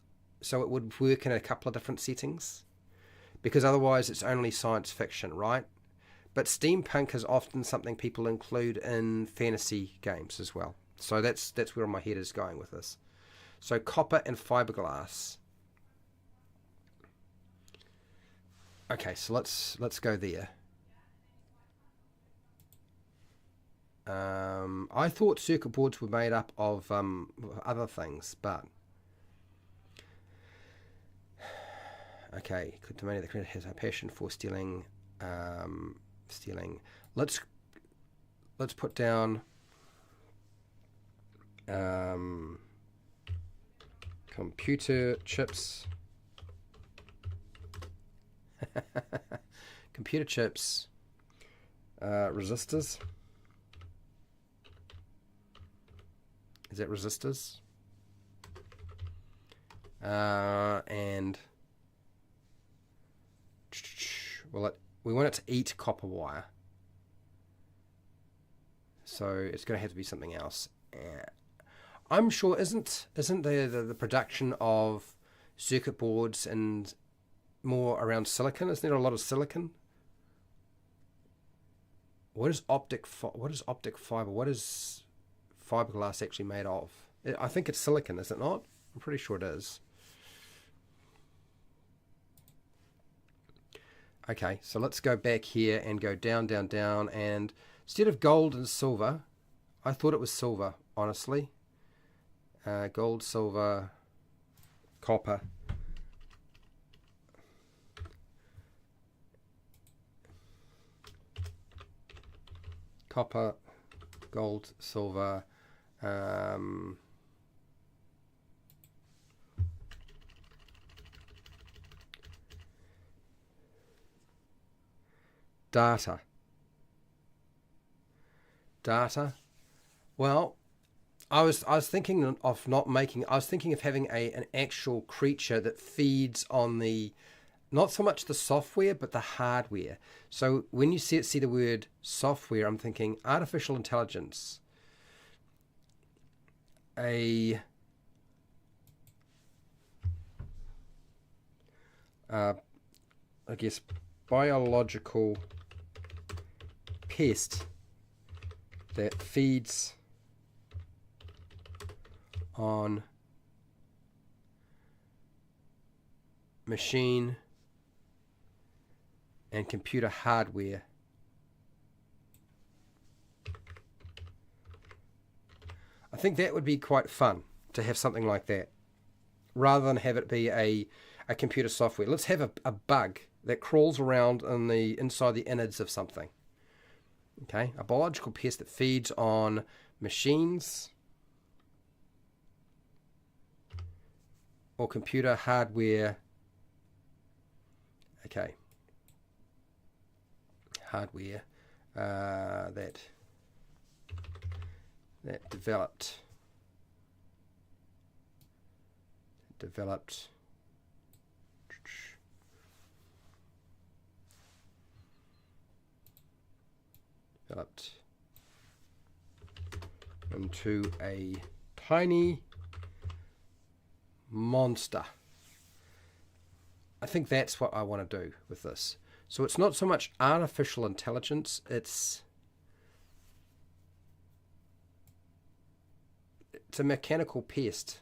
so it would work in a couple of different settings, because otherwise it's only science fiction, right? But steampunk is often something people include in fantasy games as well. So that's where my head is going with this. So copper and fiberglass. Okay, so let's go there. I thought circuit boards were made up of other things, but okay. Could demand that the creator has a passion for stealing. Let's put down computer chips. Computer chips, resistors. Is that resistors? And well, we want it to eat copper wire, so it's going to have to be something else. I'm sure isn't the production of circuit boards and more around silicon? Isn't there a lot of silicon? What is optic fiber? What is fiberglass actually made of? I think it's silicon, is it not? I'm pretty sure it is. Okay, so let's go back here and go down, down, down, and instead of gold and silver, I thought it was silver, honestly. Gold, silver, copper. Copper, gold, silver, data. Well, I was thinking of not making. I was thinking of having an actual creature that feeds on the, not so much the software, but the hardware. So when you see the word software, I'm thinking artificial intelligence. I guess biological pest that feeds on machine and computer hardware. I think that would be quite fun to have something like that, rather than have it be a computer software. Let's have a bug that crawls around in inside the innards of something. Okay, a biological pest that feeds on machines or computer hardware. Okay, hardware that developed into a tiny monster. I think that's what I want to do with this. So it's not so much artificial intelligence, it's a mechanical pest.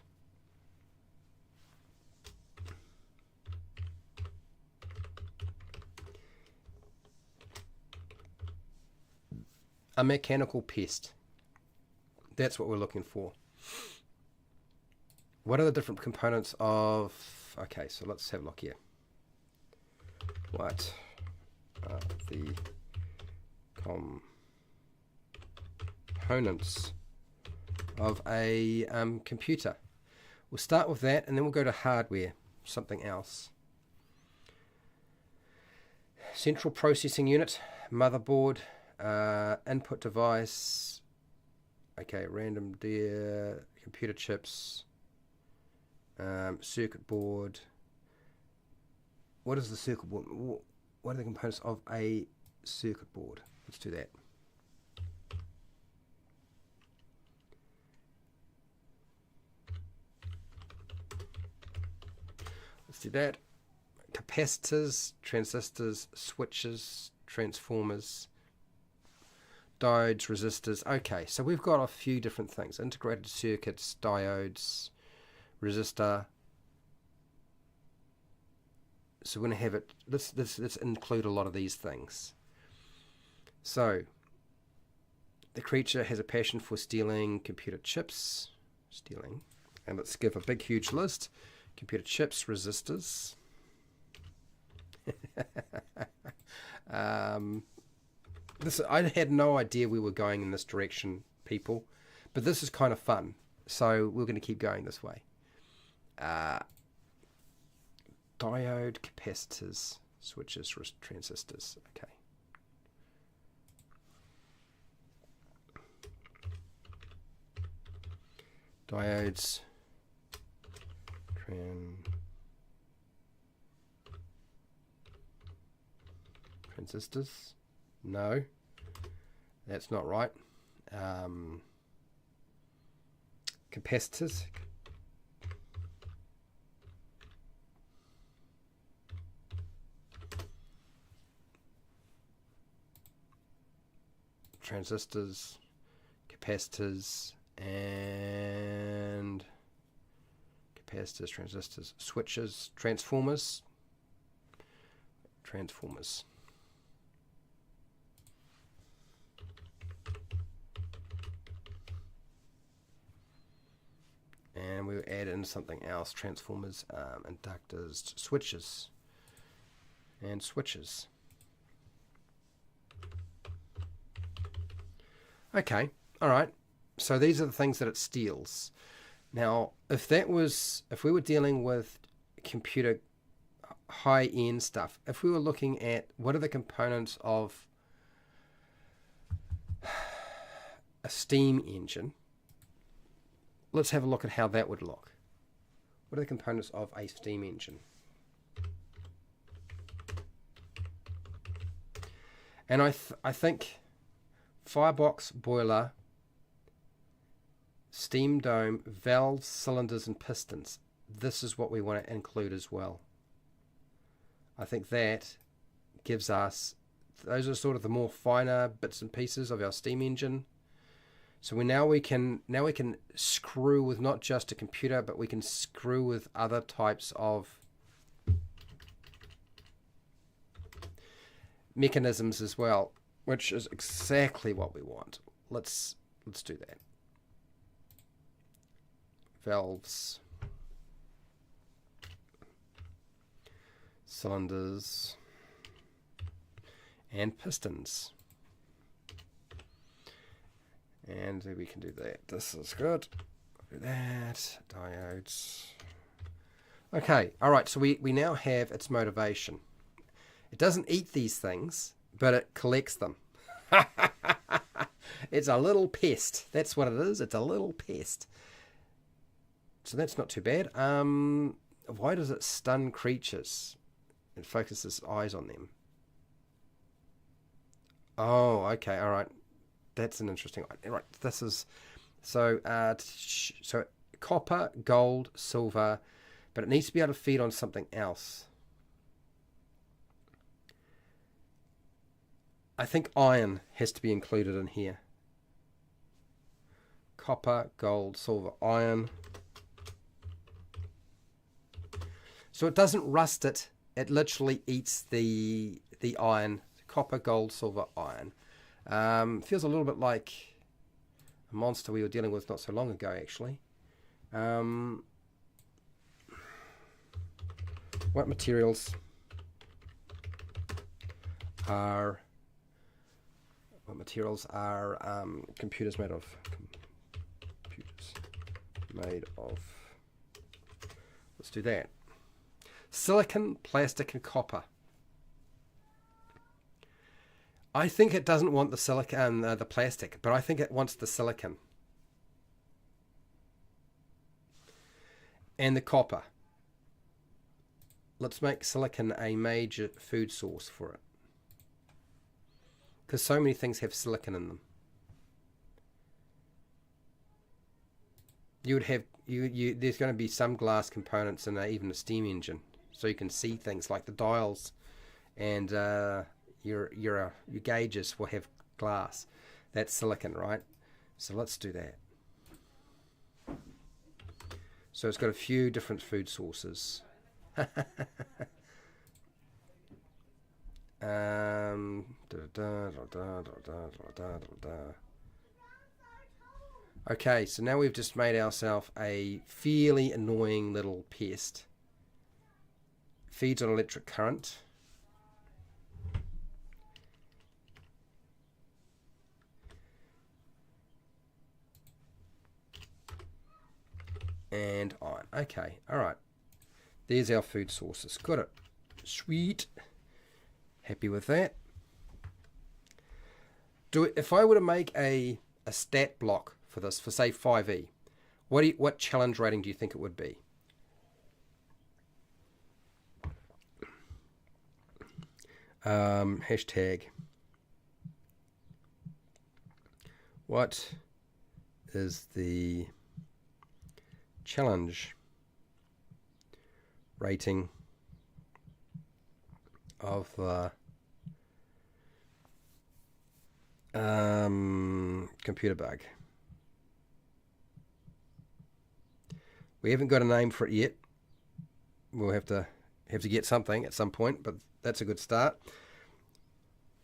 A mechanical pest. That's what we're looking for. What are the different components of... Okay, so let's have a look here. What are the components of a computer? We'll start with that, and then we'll go to hardware, something else. Central processing unit, motherboard, input device, okay, random deer, computer chips, circuit board. What is the circuit board? What are the components of a circuit board? Let's do that. Let's do that. Capacitors, transistors, switches, transformers, diodes, resistors. Okay, so we've got a few different things. Integrated circuits, diodes, resistor. So we're going to have it, let's include a lot of these things. So, the creature has a passion for stealing computer chips. Stealing. And let's give a big, huge list. Computer chips, resistors. I had no idea we were going in this direction, people. But this is kind of fun. So, we're going to keep going this way. Diode, capacitors, switches, transistors. Okay. Diodes, transistors. No, that's not right. Capacitors. Transistors, capacitors, and capacitors, transistors, switches, transformers. And we'll add in something else, transformers, inductors, switches, and switches. Okay, all right. So these are the things that it steals. Now, if we were dealing with computer high-end stuff, if we were looking at what are the components of a steam engine, let's have a look at how that would look. What are the components of a steam engine? And I think firebox, boiler, steam dome, valves, cylinders, and pistons. This is what we want to include as well. I think that gives us, those are sort of the more finer bits and pieces of our steam engine. So we can screw with not just a computer, but we can screw with other types of mechanisms as well, which is exactly what we want. Let's do that. Valves, cylinders, and pistons. And we can do that. This is good. Do that. Diodes. Okay, all right, so we now have its motivation. It doesn't eat these things, but it collects them. It's a little pest. That's what it is. It's a little pest. So that's not too bad. Why does it stun creatures? It focuses eyes on them. Oh, okay, all right. That's an interesting one. Right, this is so copper, gold, silver, but it needs to be able to feed on something else. I think iron has to be included in here. Copper, gold, silver, iron. So it doesn't rust it. It literally eats the iron. Copper, gold, silver, iron. Feels a little bit like a monster we were dealing with not so long ago, actually. What materials are computers made of? Computers made of. Let's do that. Silicon, plastic, and copper. I think it doesn't want the silicon, the plastic, but I think it wants the silicon and the copper. Let's make silicon a major food source for it, because so many things have silicon in them. You would have there's going to be some glass components in even a steam engine. so you can see things like the dials, and your gauges will have glass. That's silicon, right? So let's do that. So it's got a few different food sources. Okay, so now we've just made ourselves a fairly annoying little pest. Feeds on electric current. And on. Okay, alright. There's our food sources. Got it. Sweet. Happy with that. If I were to make a stat block for this, for say 5e, what challenge rating do you think it would be? Hashtag. What is the challenge rating of the computer bug? We haven't got a name for it yet. We'll have to get something at some point, but that's a good start.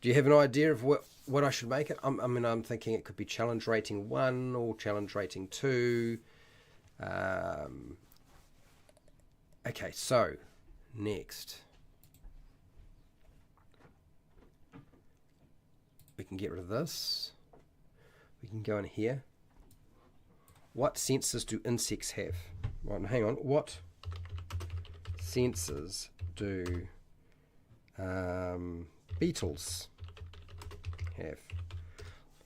Do you have an idea of what I should make it? I'm thinking it could be challenge rating 1 or challenge rating 2. Okay, so next we can get rid of this. We can go in here. What senses do insects have? Well, hang on. What senses do beetles have?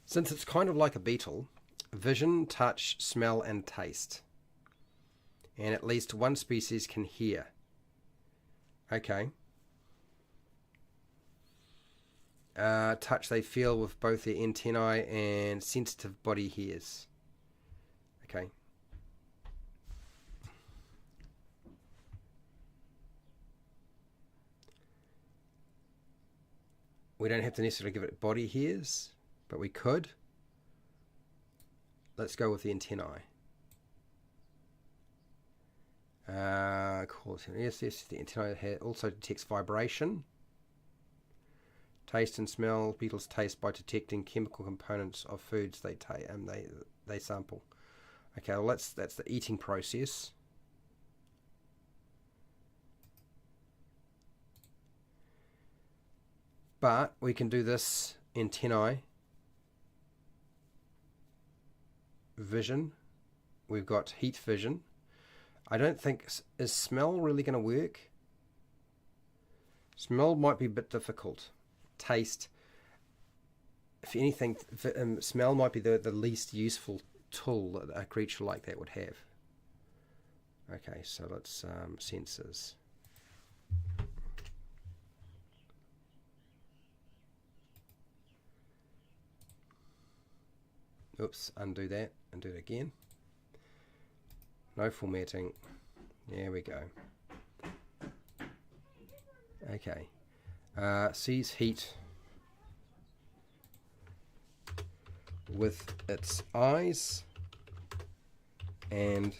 Since it's kind of like a beetle, vision, touch, smell, and taste. And at least one species can hear. Okay. Touch they feel with both their antennae and sensitive body hairs. Okay. We don't have to necessarily give it body hairs, but we could. Let's go with the antennae. Yes, the antennae also detects vibration. Taste and smell. Beetles taste by detecting chemical components of foods they sample. Okay, well that's the eating process. But we can do this antennae, vision. We've got heat vision. I don't think, is smell really going to work? Smell might be a bit difficult. Taste, if anything, smell might be the least useful tool that a creature like that would have. Okay, so let's senses. Oops, undo that and do it again. No formatting. There we go. Okay. Sees heat with its eyes and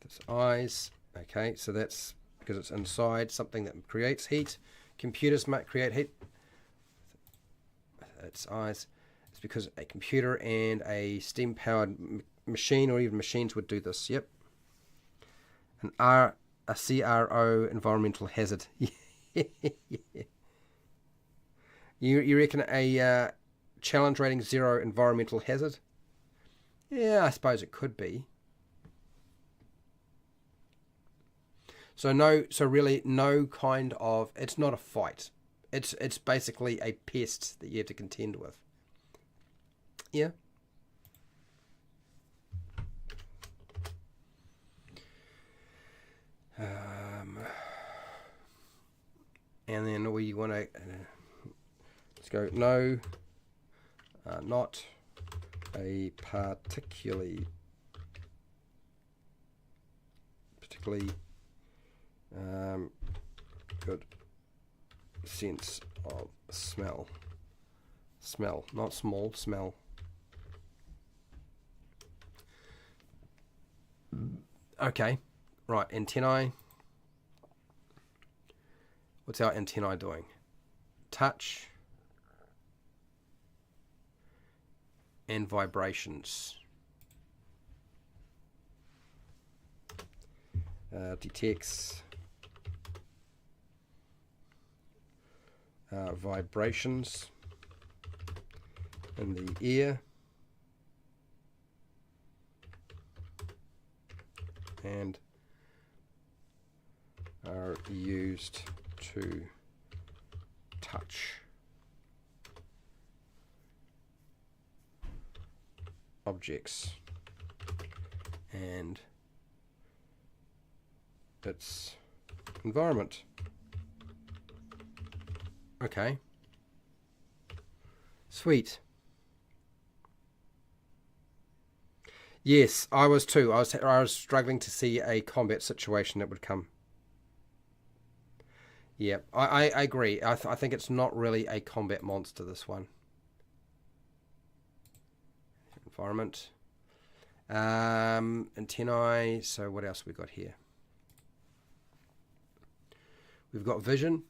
its eyes. Okay, so that's because it's inside something that creates heat. Computers might create heat. Its eyes. It's because a computer and a steam-powered machine or even machines would do this. Yep. A CRO environmental hazard. You reckon a challenge rating 0 environmental hazard? Yeah, I suppose it could be. So really no kind of, it's not a fight. It's basically a pest that you have to contend with. Yeah. And then we want to let's go no, not a particularly good sense of smell. Smell, not small, smell. Okay, right, antennae. What's our antennae doing? Touch and vibrations. Detects vibrations in the ear and are used to touch objects and its environment. Okay. Sweet. Yes, I was too. I was struggling to see a combat situation that would come. Yeah, I agree. I think it's not really a combat monster, this one. Environment. Antennae. So what else we got here? We've got vision.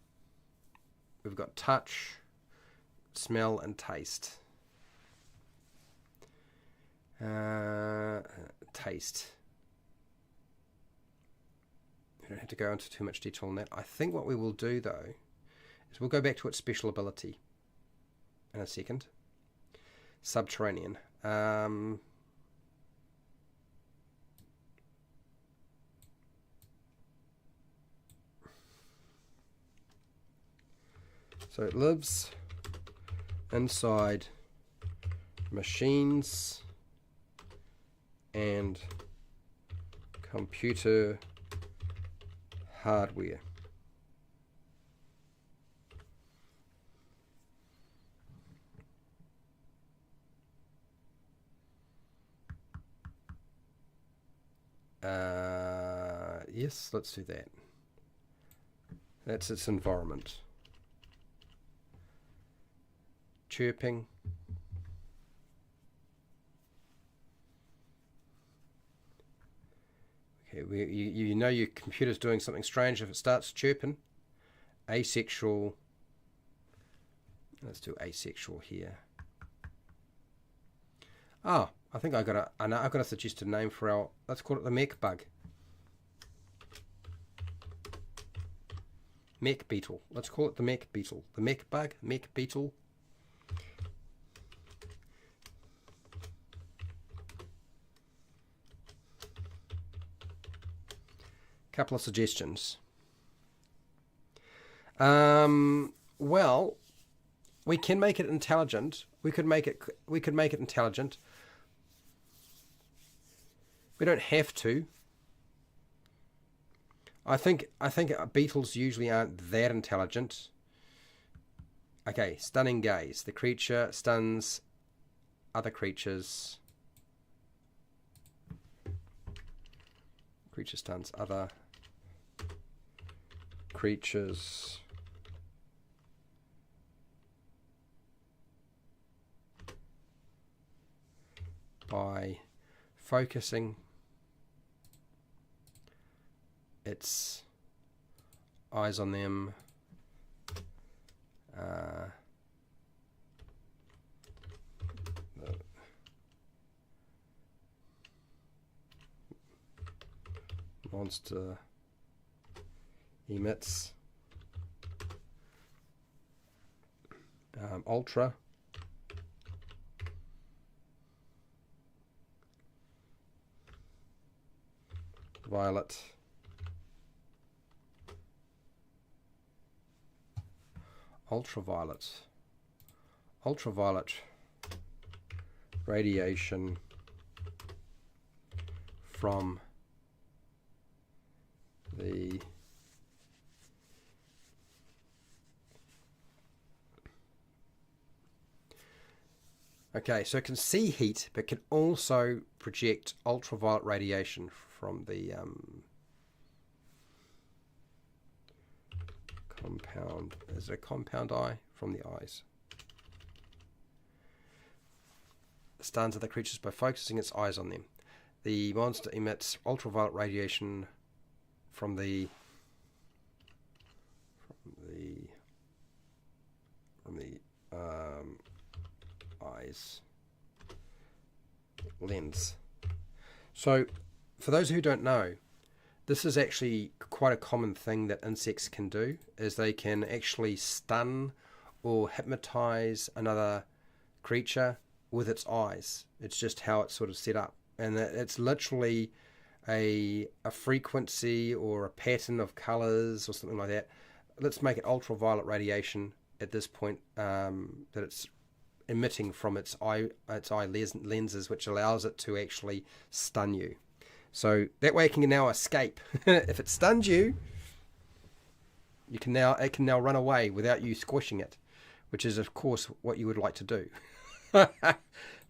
We've got touch, smell, and taste. Taste. We don't have to go into too much detail on that. I think what we will do, though, is we'll go back to its special ability in a second. Subterranean. So it lives inside machines and computer hardware. Yes, let's do that. That's its environment. Chirping. Okay, you know your computer's doing something strange if it starts chirping. Asexual. Let's do asexual here. Ah, I think I've got a suggested name for our. Let's call it the mech bug. Mech beetle. Let's call it the mech beetle. The mech bug. Mech beetle. Couple of suggestions. Well, we can make it intelligent. We could make it intelligent. We don't have to. I think beetles usually aren't that intelligent. Okay, stunning gaze. The creature stuns other creatures. Creature stuns other creatures by focusing its eyes on them. The monster emits ultra violet ultraviolet radiation from the okay, so it can see heat, but can also project ultraviolet radiation from the Compound. Is it a compound eye? From the eyes. Stuns other creatures by focusing its eyes on them. The monster emits ultraviolet radiation from the eyes lens. So, for those who don't know, this is actually quite a common thing that insects can do, is they can actually stun or hypnotize another creature with its eyes. It's just how it's sort of set up. And it's literally a frequency or a pattern of colors or something like that. Let's make it ultraviolet radiation at this point that it's emitting from its eye lenses, which allows it to actually stun you. So that way it can now escape. If it stuns you, it can now run away without you squishing it, which is of course what you would like to do.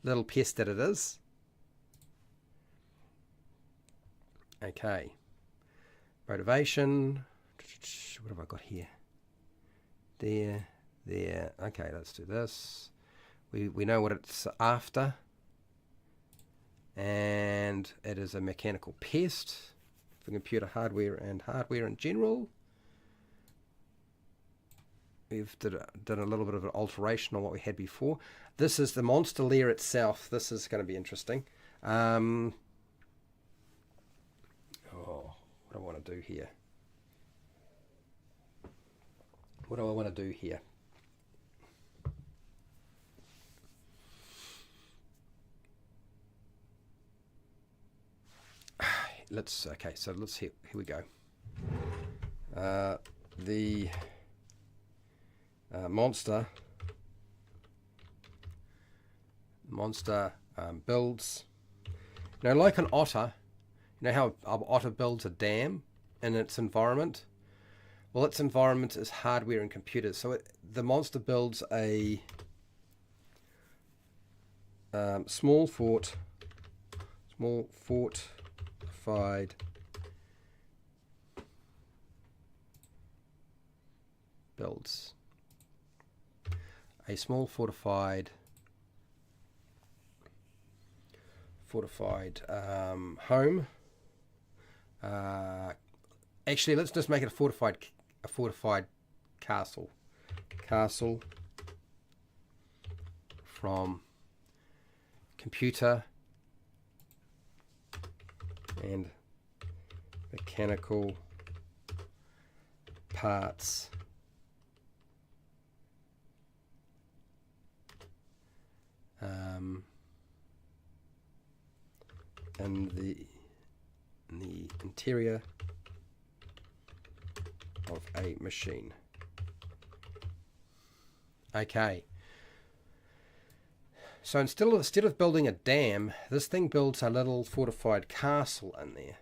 Little pest that it is. Okay. Motivation. What have I got here? There. Okay, let's do this. We know what it's after. And it is a mechanical pest for computer hardware and hardware in general. We've done a little bit of an alteration on what we had before. This is the monster lair itself. This is going to be interesting. What do I want to do here? What do I want to do here? Here we go. The monster builds, like an otter. You know how an otter builds a dam in its environment? Well, its environment is hardware and computers. So the monster builds a small fortified builds a small fortified home. Actually, let's just make it a fortified castle from computer and mechanical parts in the interior of a machine. Okay. So instead of building a dam, this thing builds a little fortified castle in there.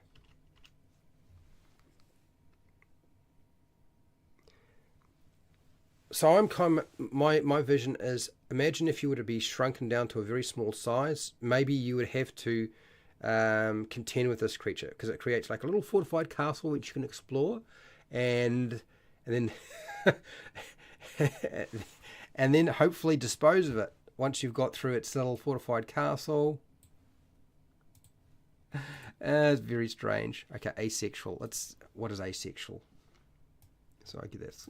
So my vision is, imagine if you were to be shrunken down to a very small size, maybe you would have to contend with this creature, because it creates like a little fortified castle which you can explore, and then and then hopefully dispose of it once you've got through its little fortified castle. It's very strange. Okay, asexual. What is asexual? So I get this.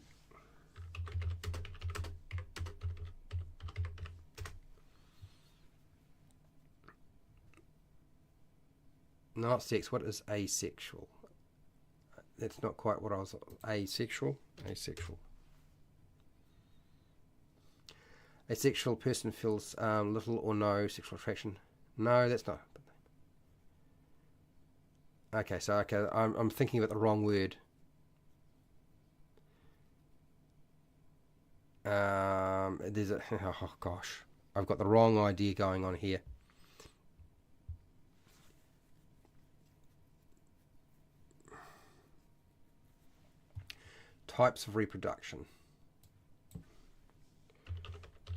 Not sex. What is asexual? That's not quite what I was. Asexual. Asexual person feels little or no sexual attraction. No, that's not. Okay, I'm thinking about the wrong word. There's a oh gosh, I've got the wrong idea going on here. Types of reproduction.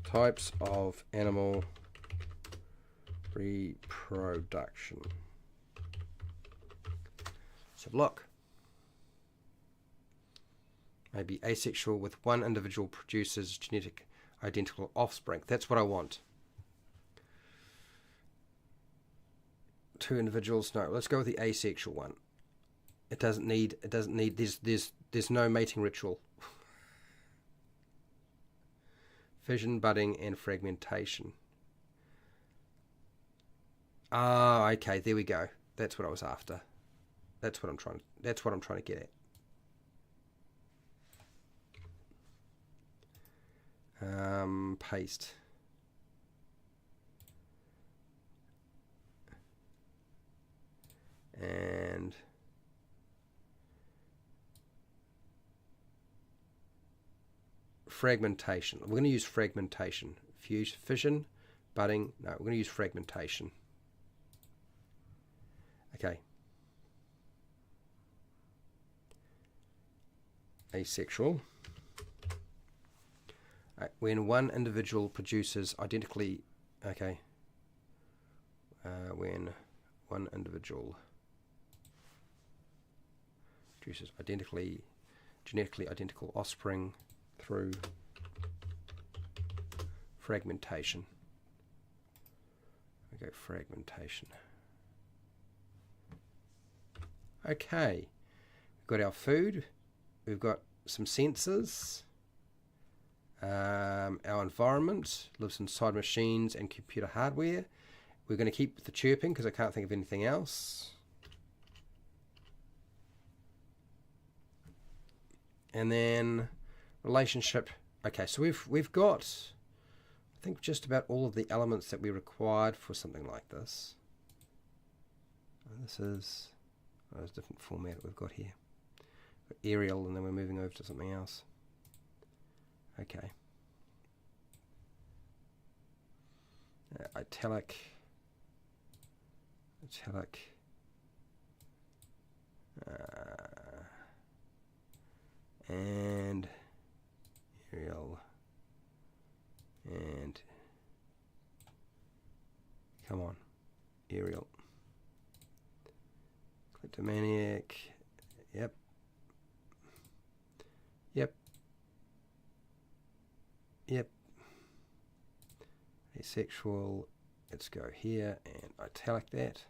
Types of animal reproduction. Let's have a look. Maybe asexual with one individual produces genetic identical offspring. That's what I want. Two individuals. No, let's go with the asexual one. It doesn't need. There's no mating ritual. Fission, budding, and fragmentation. Ah, okay. There we go. That's what I was after. That's what I'm trying to get at. Paste. And fragmentation. We're going to use fragmentation. Fission, budding. No, we're going to use fragmentation. Okay. Asexual. When one individual produces identically, okay. When one individual produces genetically identical offspring through fragmentation. We go fragmentation. Okay, we've got our food. We've got some sensors. Our environment lives inside machines and computer hardware. We're going to keep the chirping because I can't think of anything else. And then relationship. Okay, so we've got, I think, just about all of the elements that we required for something like this. This is a different format we've got here. Aerial, and then we're moving over to something else. Okay. Italic. And aerial. And come on, aerial. Kleptomaniac. Yep. Asexual. Let's go here and italic that.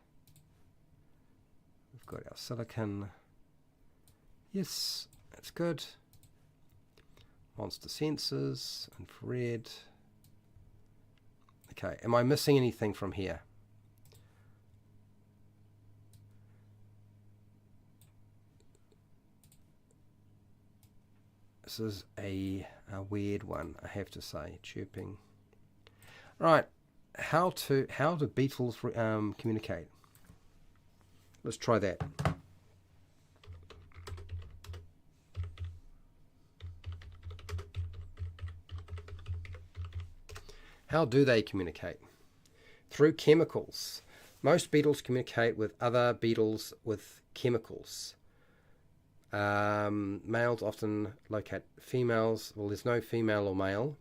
We've got our silicon. Yes, that's good. Monster sensors, infrared. Okay, am I missing anything from here? This is a weird one, I have to say. Chirping. Right, how do beetles communicate? Let's try that. How do they communicate? Through chemicals. Most beetles communicate with other beetles with chemicals. Males often locate females. Well, there's no female or male.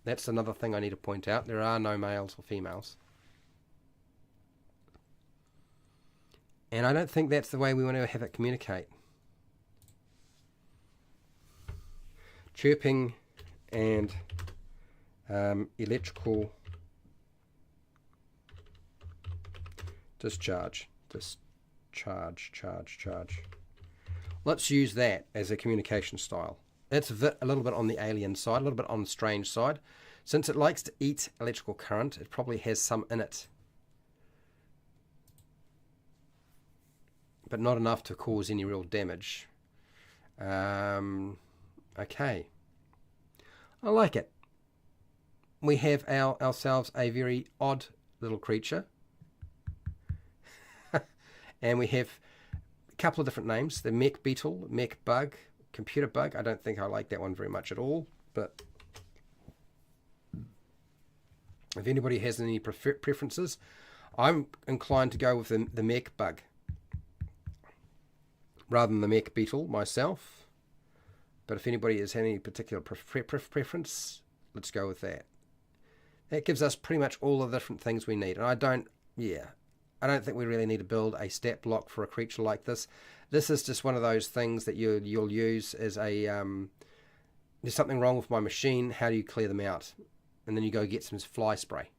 That's another thing I need to point out. There are no males or females. And I don't think that's the way we want to have it communicate. Chirping and electrical discharge. Charge. Let's use that as a communication style. It's a little bit on the alien side, a little bit on the strange side. Since it likes to eat electrical current, it probably has some in it. But not enough to cause any real damage. Okay. I like it. We have ourselves a very odd little creature. And we have a couple of different names. The mech beetle, mech bug, computer bug. I don't think I like that one very much at all. But if anybody has any preferences, I'm inclined to go with the mech bug rather than the mech beetle myself. But if anybody has any particular preference, let's go with that. That gives us pretty much all the different things we need. And I don't I don't think we really need to build a stat block for a creature like this. This is just one of those things that you'll use as a there's something wrong with my machine. How do you clear them out? And then you go get some fly spray,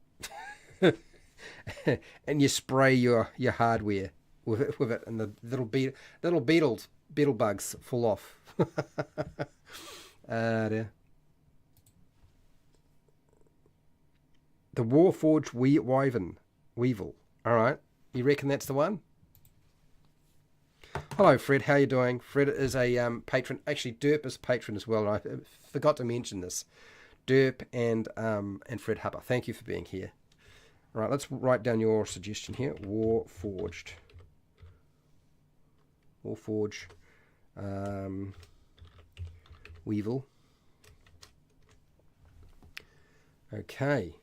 and you spray your hardware with it, and the little beetle bugs fall off. There. The Warforged Weevil. All right, you reckon that's the one? Hello, Fred. How you doing? Fred is a patron. Actually, Derp is a patron as well. And I forgot to mention this. Derp and Fred Hupper. Thank you for being here. All right, let's write down your suggestion here. Warforged. Weevil. Okay.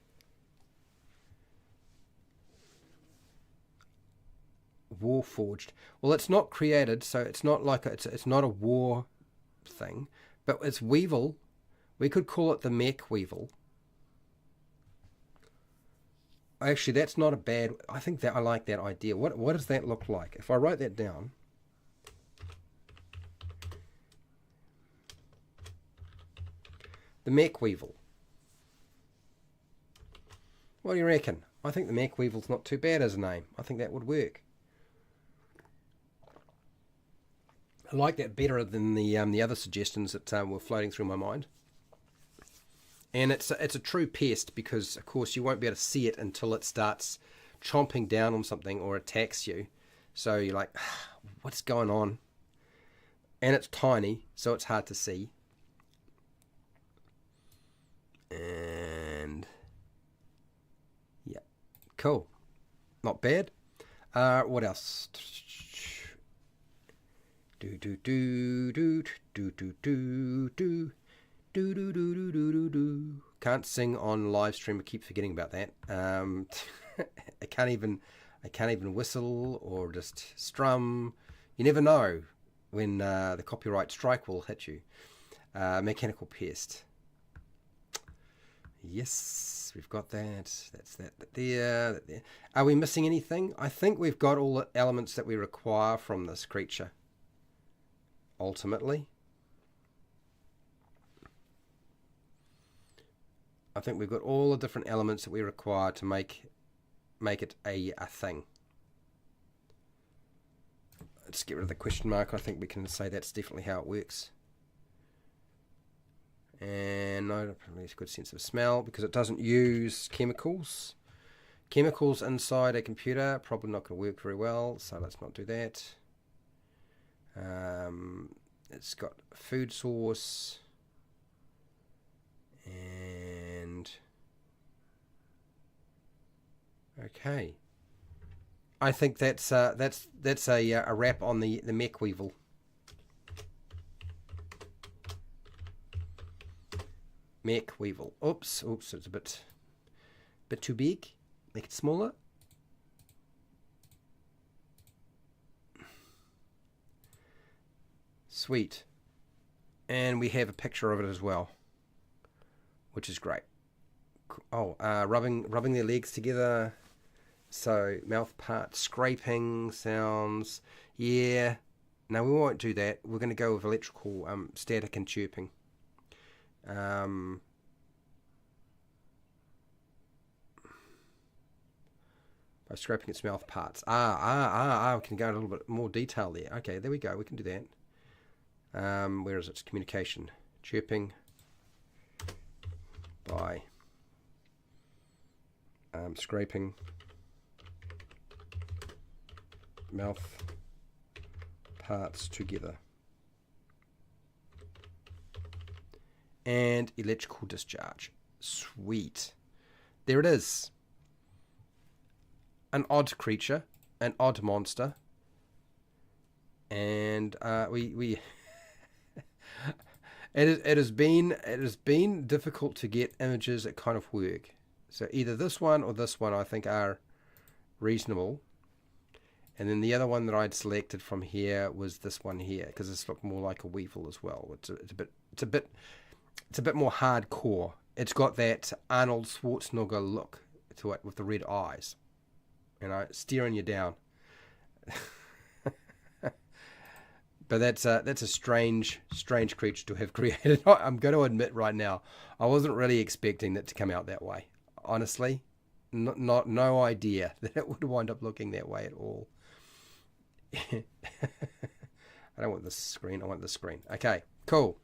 Warforged. Well, it's not created, so it's not like it's not a war thing, but it's Weevil. We could call it the Mech Weevil. Actually, that's not a bad. I think that I like that idea. What does that look like? If I write that down. The Mech Weevil. What do you reckon? I think the Mech Weevil's not too bad as a name. I think that would work. I like that better than the other suggestions that were floating through my mind. And it's a true pest because, of course, you won't be able to see it until it starts chomping down on something or attacks you. So you're like, what's going on? And it's tiny, so it's hard to see. And yeah, cool, not bad. What else? Can't sing on live stream. I keep forgetting about that. I can't even whistle or just strum. You never know when the copyright strike will hit you. Mechanical pest. Yes, we've got that. That's that there. That there. Are we missing anything? I think we've got all the elements that we require from this creature. Ultimately, I think we've got all the different elements that we require to make it a thing. Let's get rid of the question mark. I think we can say that's definitely how it works. And no, probably a good sense of smell because it doesn't use chemicals. Chemicals inside a computer probably not going to work very well, so let's not do that. It's got food source and okay. I think that's a wrap on the Mech Weevil. Mech Weevil. Oops, it's a bit too big. Make it smaller. Sweet. And we have a picture of it as well, which is great. Oh, rubbing their legs together. So mouth parts, scraping sounds. Yeah. No, we won't do that. We're going to go with electrical static and chirping. By scraping its mouth parts. We can go in a little bit more detail there. Okay, there we go. We can do that. Where is its communication? Chirping by scraping mouth parts together. And electrical discharge. Sweet. There it is. An odd creature, an odd monster. And we it has been difficult to get images that kind of work. So either this one or this one I think are reasonable. And then the other one that I'd selected from here was this one here because this looked more like a weevil as well. It's a bit more hardcore. It's got that Arnold Schwarzenegger look to it with the red eyes. Steering you down. But that's a strange creature to have created. I'm going to admit right now, I wasn't really expecting it to come out that way. Honestly, no idea that it would wind up looking that way at all. I don't want this screen. I want this screen. Okay, cool.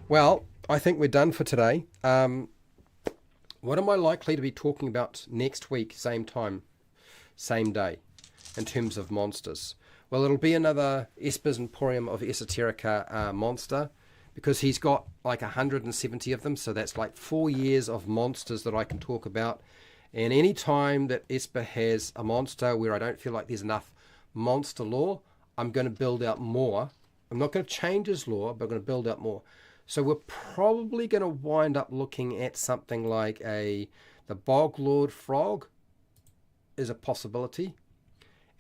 Well, I think we're done for today. What am I likely to be talking about next week, same time, same day, in terms of monsters? Well, it'll be another Esper's Emporium of Esoterica monster, because he's got like 170 of them, so that's like 4 years of monsters that I can talk about. And any time that Esper has a monster where I don't feel like there's enough monster lore, I'm going to build out more. I'm not going to change his lore, but I'm going to build out more. So we're probably going to wind up looking at something like the Bog Lord Frog is a possibility.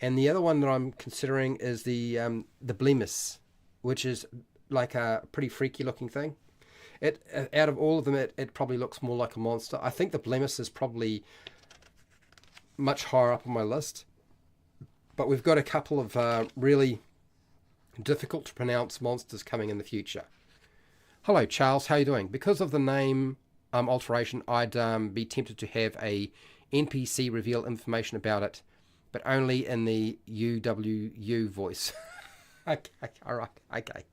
And the other one that I'm considering is the Bellemort, which is like a pretty freaky looking thing. Out of all of them, it probably looks more like a monster. I think the Bellemort is probably much higher up on my list. But we've got a couple of really difficult to pronounce monsters coming in the future. Hello, Charles. How are you doing? Because of the name alteration, I'd be tempted to have a NPC reveal information about it, but only in the UWU voice. Okay, all right, okay.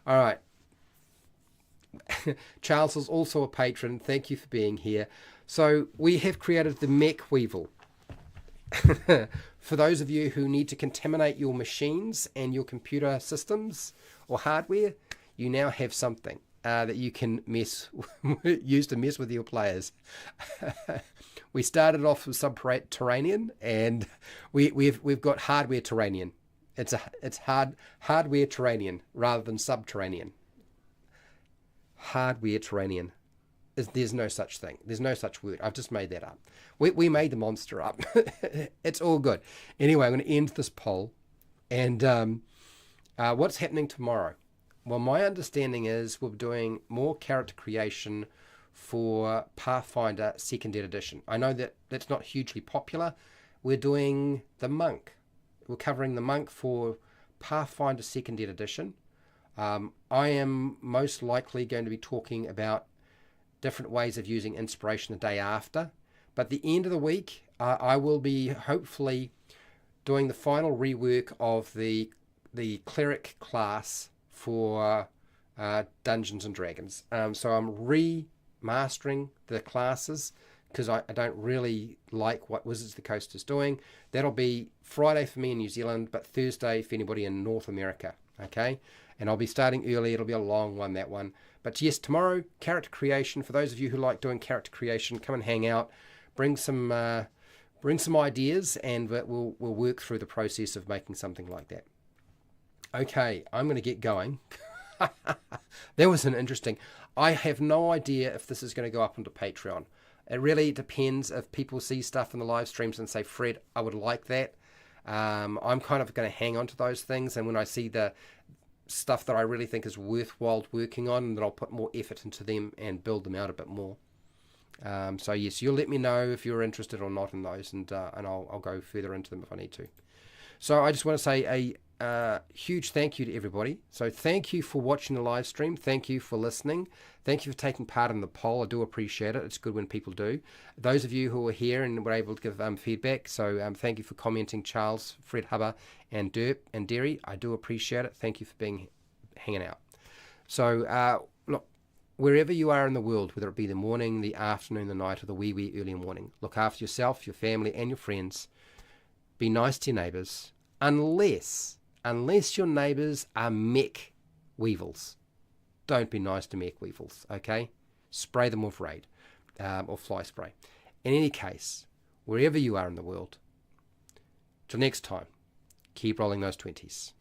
All right. Charles is also a patron. Thank you for being here. So we have created the Mech Weevil. For those of you who need to contaminate your machines and your computer systems or hardware, you now have something that you can use to mess with your players. We started off with subterranean, and we've got hardware terranean. It's hardware terranean rather than subterranean. Hardware terranean. There's no such thing. There's no such word. I've just made that up. We made the monster up. It's all good. Anyway, I'm going to end this poll. And what's happening tomorrow? Well, my understanding is we're doing more character creation for Pathfinder 2nd Edition. I know that that's not hugely popular. We're doing the monk. We're covering the monk for Pathfinder 2nd Edition. I am most likely going to be talking about different ways of using inspiration the day after. But the end of the week, I will be hopefully doing the final rework of the cleric class for Dungeons and Dragons. So I'm remastering the classes because I don't really like what Wizards of the Coast is doing. That'll be Friday for me in New Zealand, but Thursday for anybody in North America. Okay, and I'll be starting early. It'll be a long one, that one. But yes, tomorrow, character creation. For those of you who like doing character creation, come and hang out. Bring some ideas, and we'll work through the process of making something like that. Okay, I'm going to get going. That was an interesting. I have no idea if this is going to go up onto Patreon. It really depends if people see stuff in the live streams and say, Fred, I would like that. I'm kind of going to hang on to those things, and when I see the stuff that I really think is worthwhile working on, then I'll put more effort into them and build them out a bit more. So yes, you'll let me know if you're interested or not in those, and I'll go further into them if I need to. So I just want to say a huge thank you to everybody. So thank you for watching the live stream. Thank you for listening. Thank you for taking part in the poll. I do appreciate it. It's good when people do. Those of you who are here and were able to give feedback, so thank you for commenting, Charles, Fred Hubber, and Derp and Derry. I do appreciate it. Thank you for hanging out. So look, wherever you are in the world, whether it be the morning, the afternoon, the night, or the wee early morning, look after yourself, your family, and your friends. Be nice to your neighbours, unless your neighbours are mech weevils. Don't be nice to mech weevils, okay? Spray them with Raid or fly spray. In any case, wherever you are in the world, till next time, keep rolling those 20s.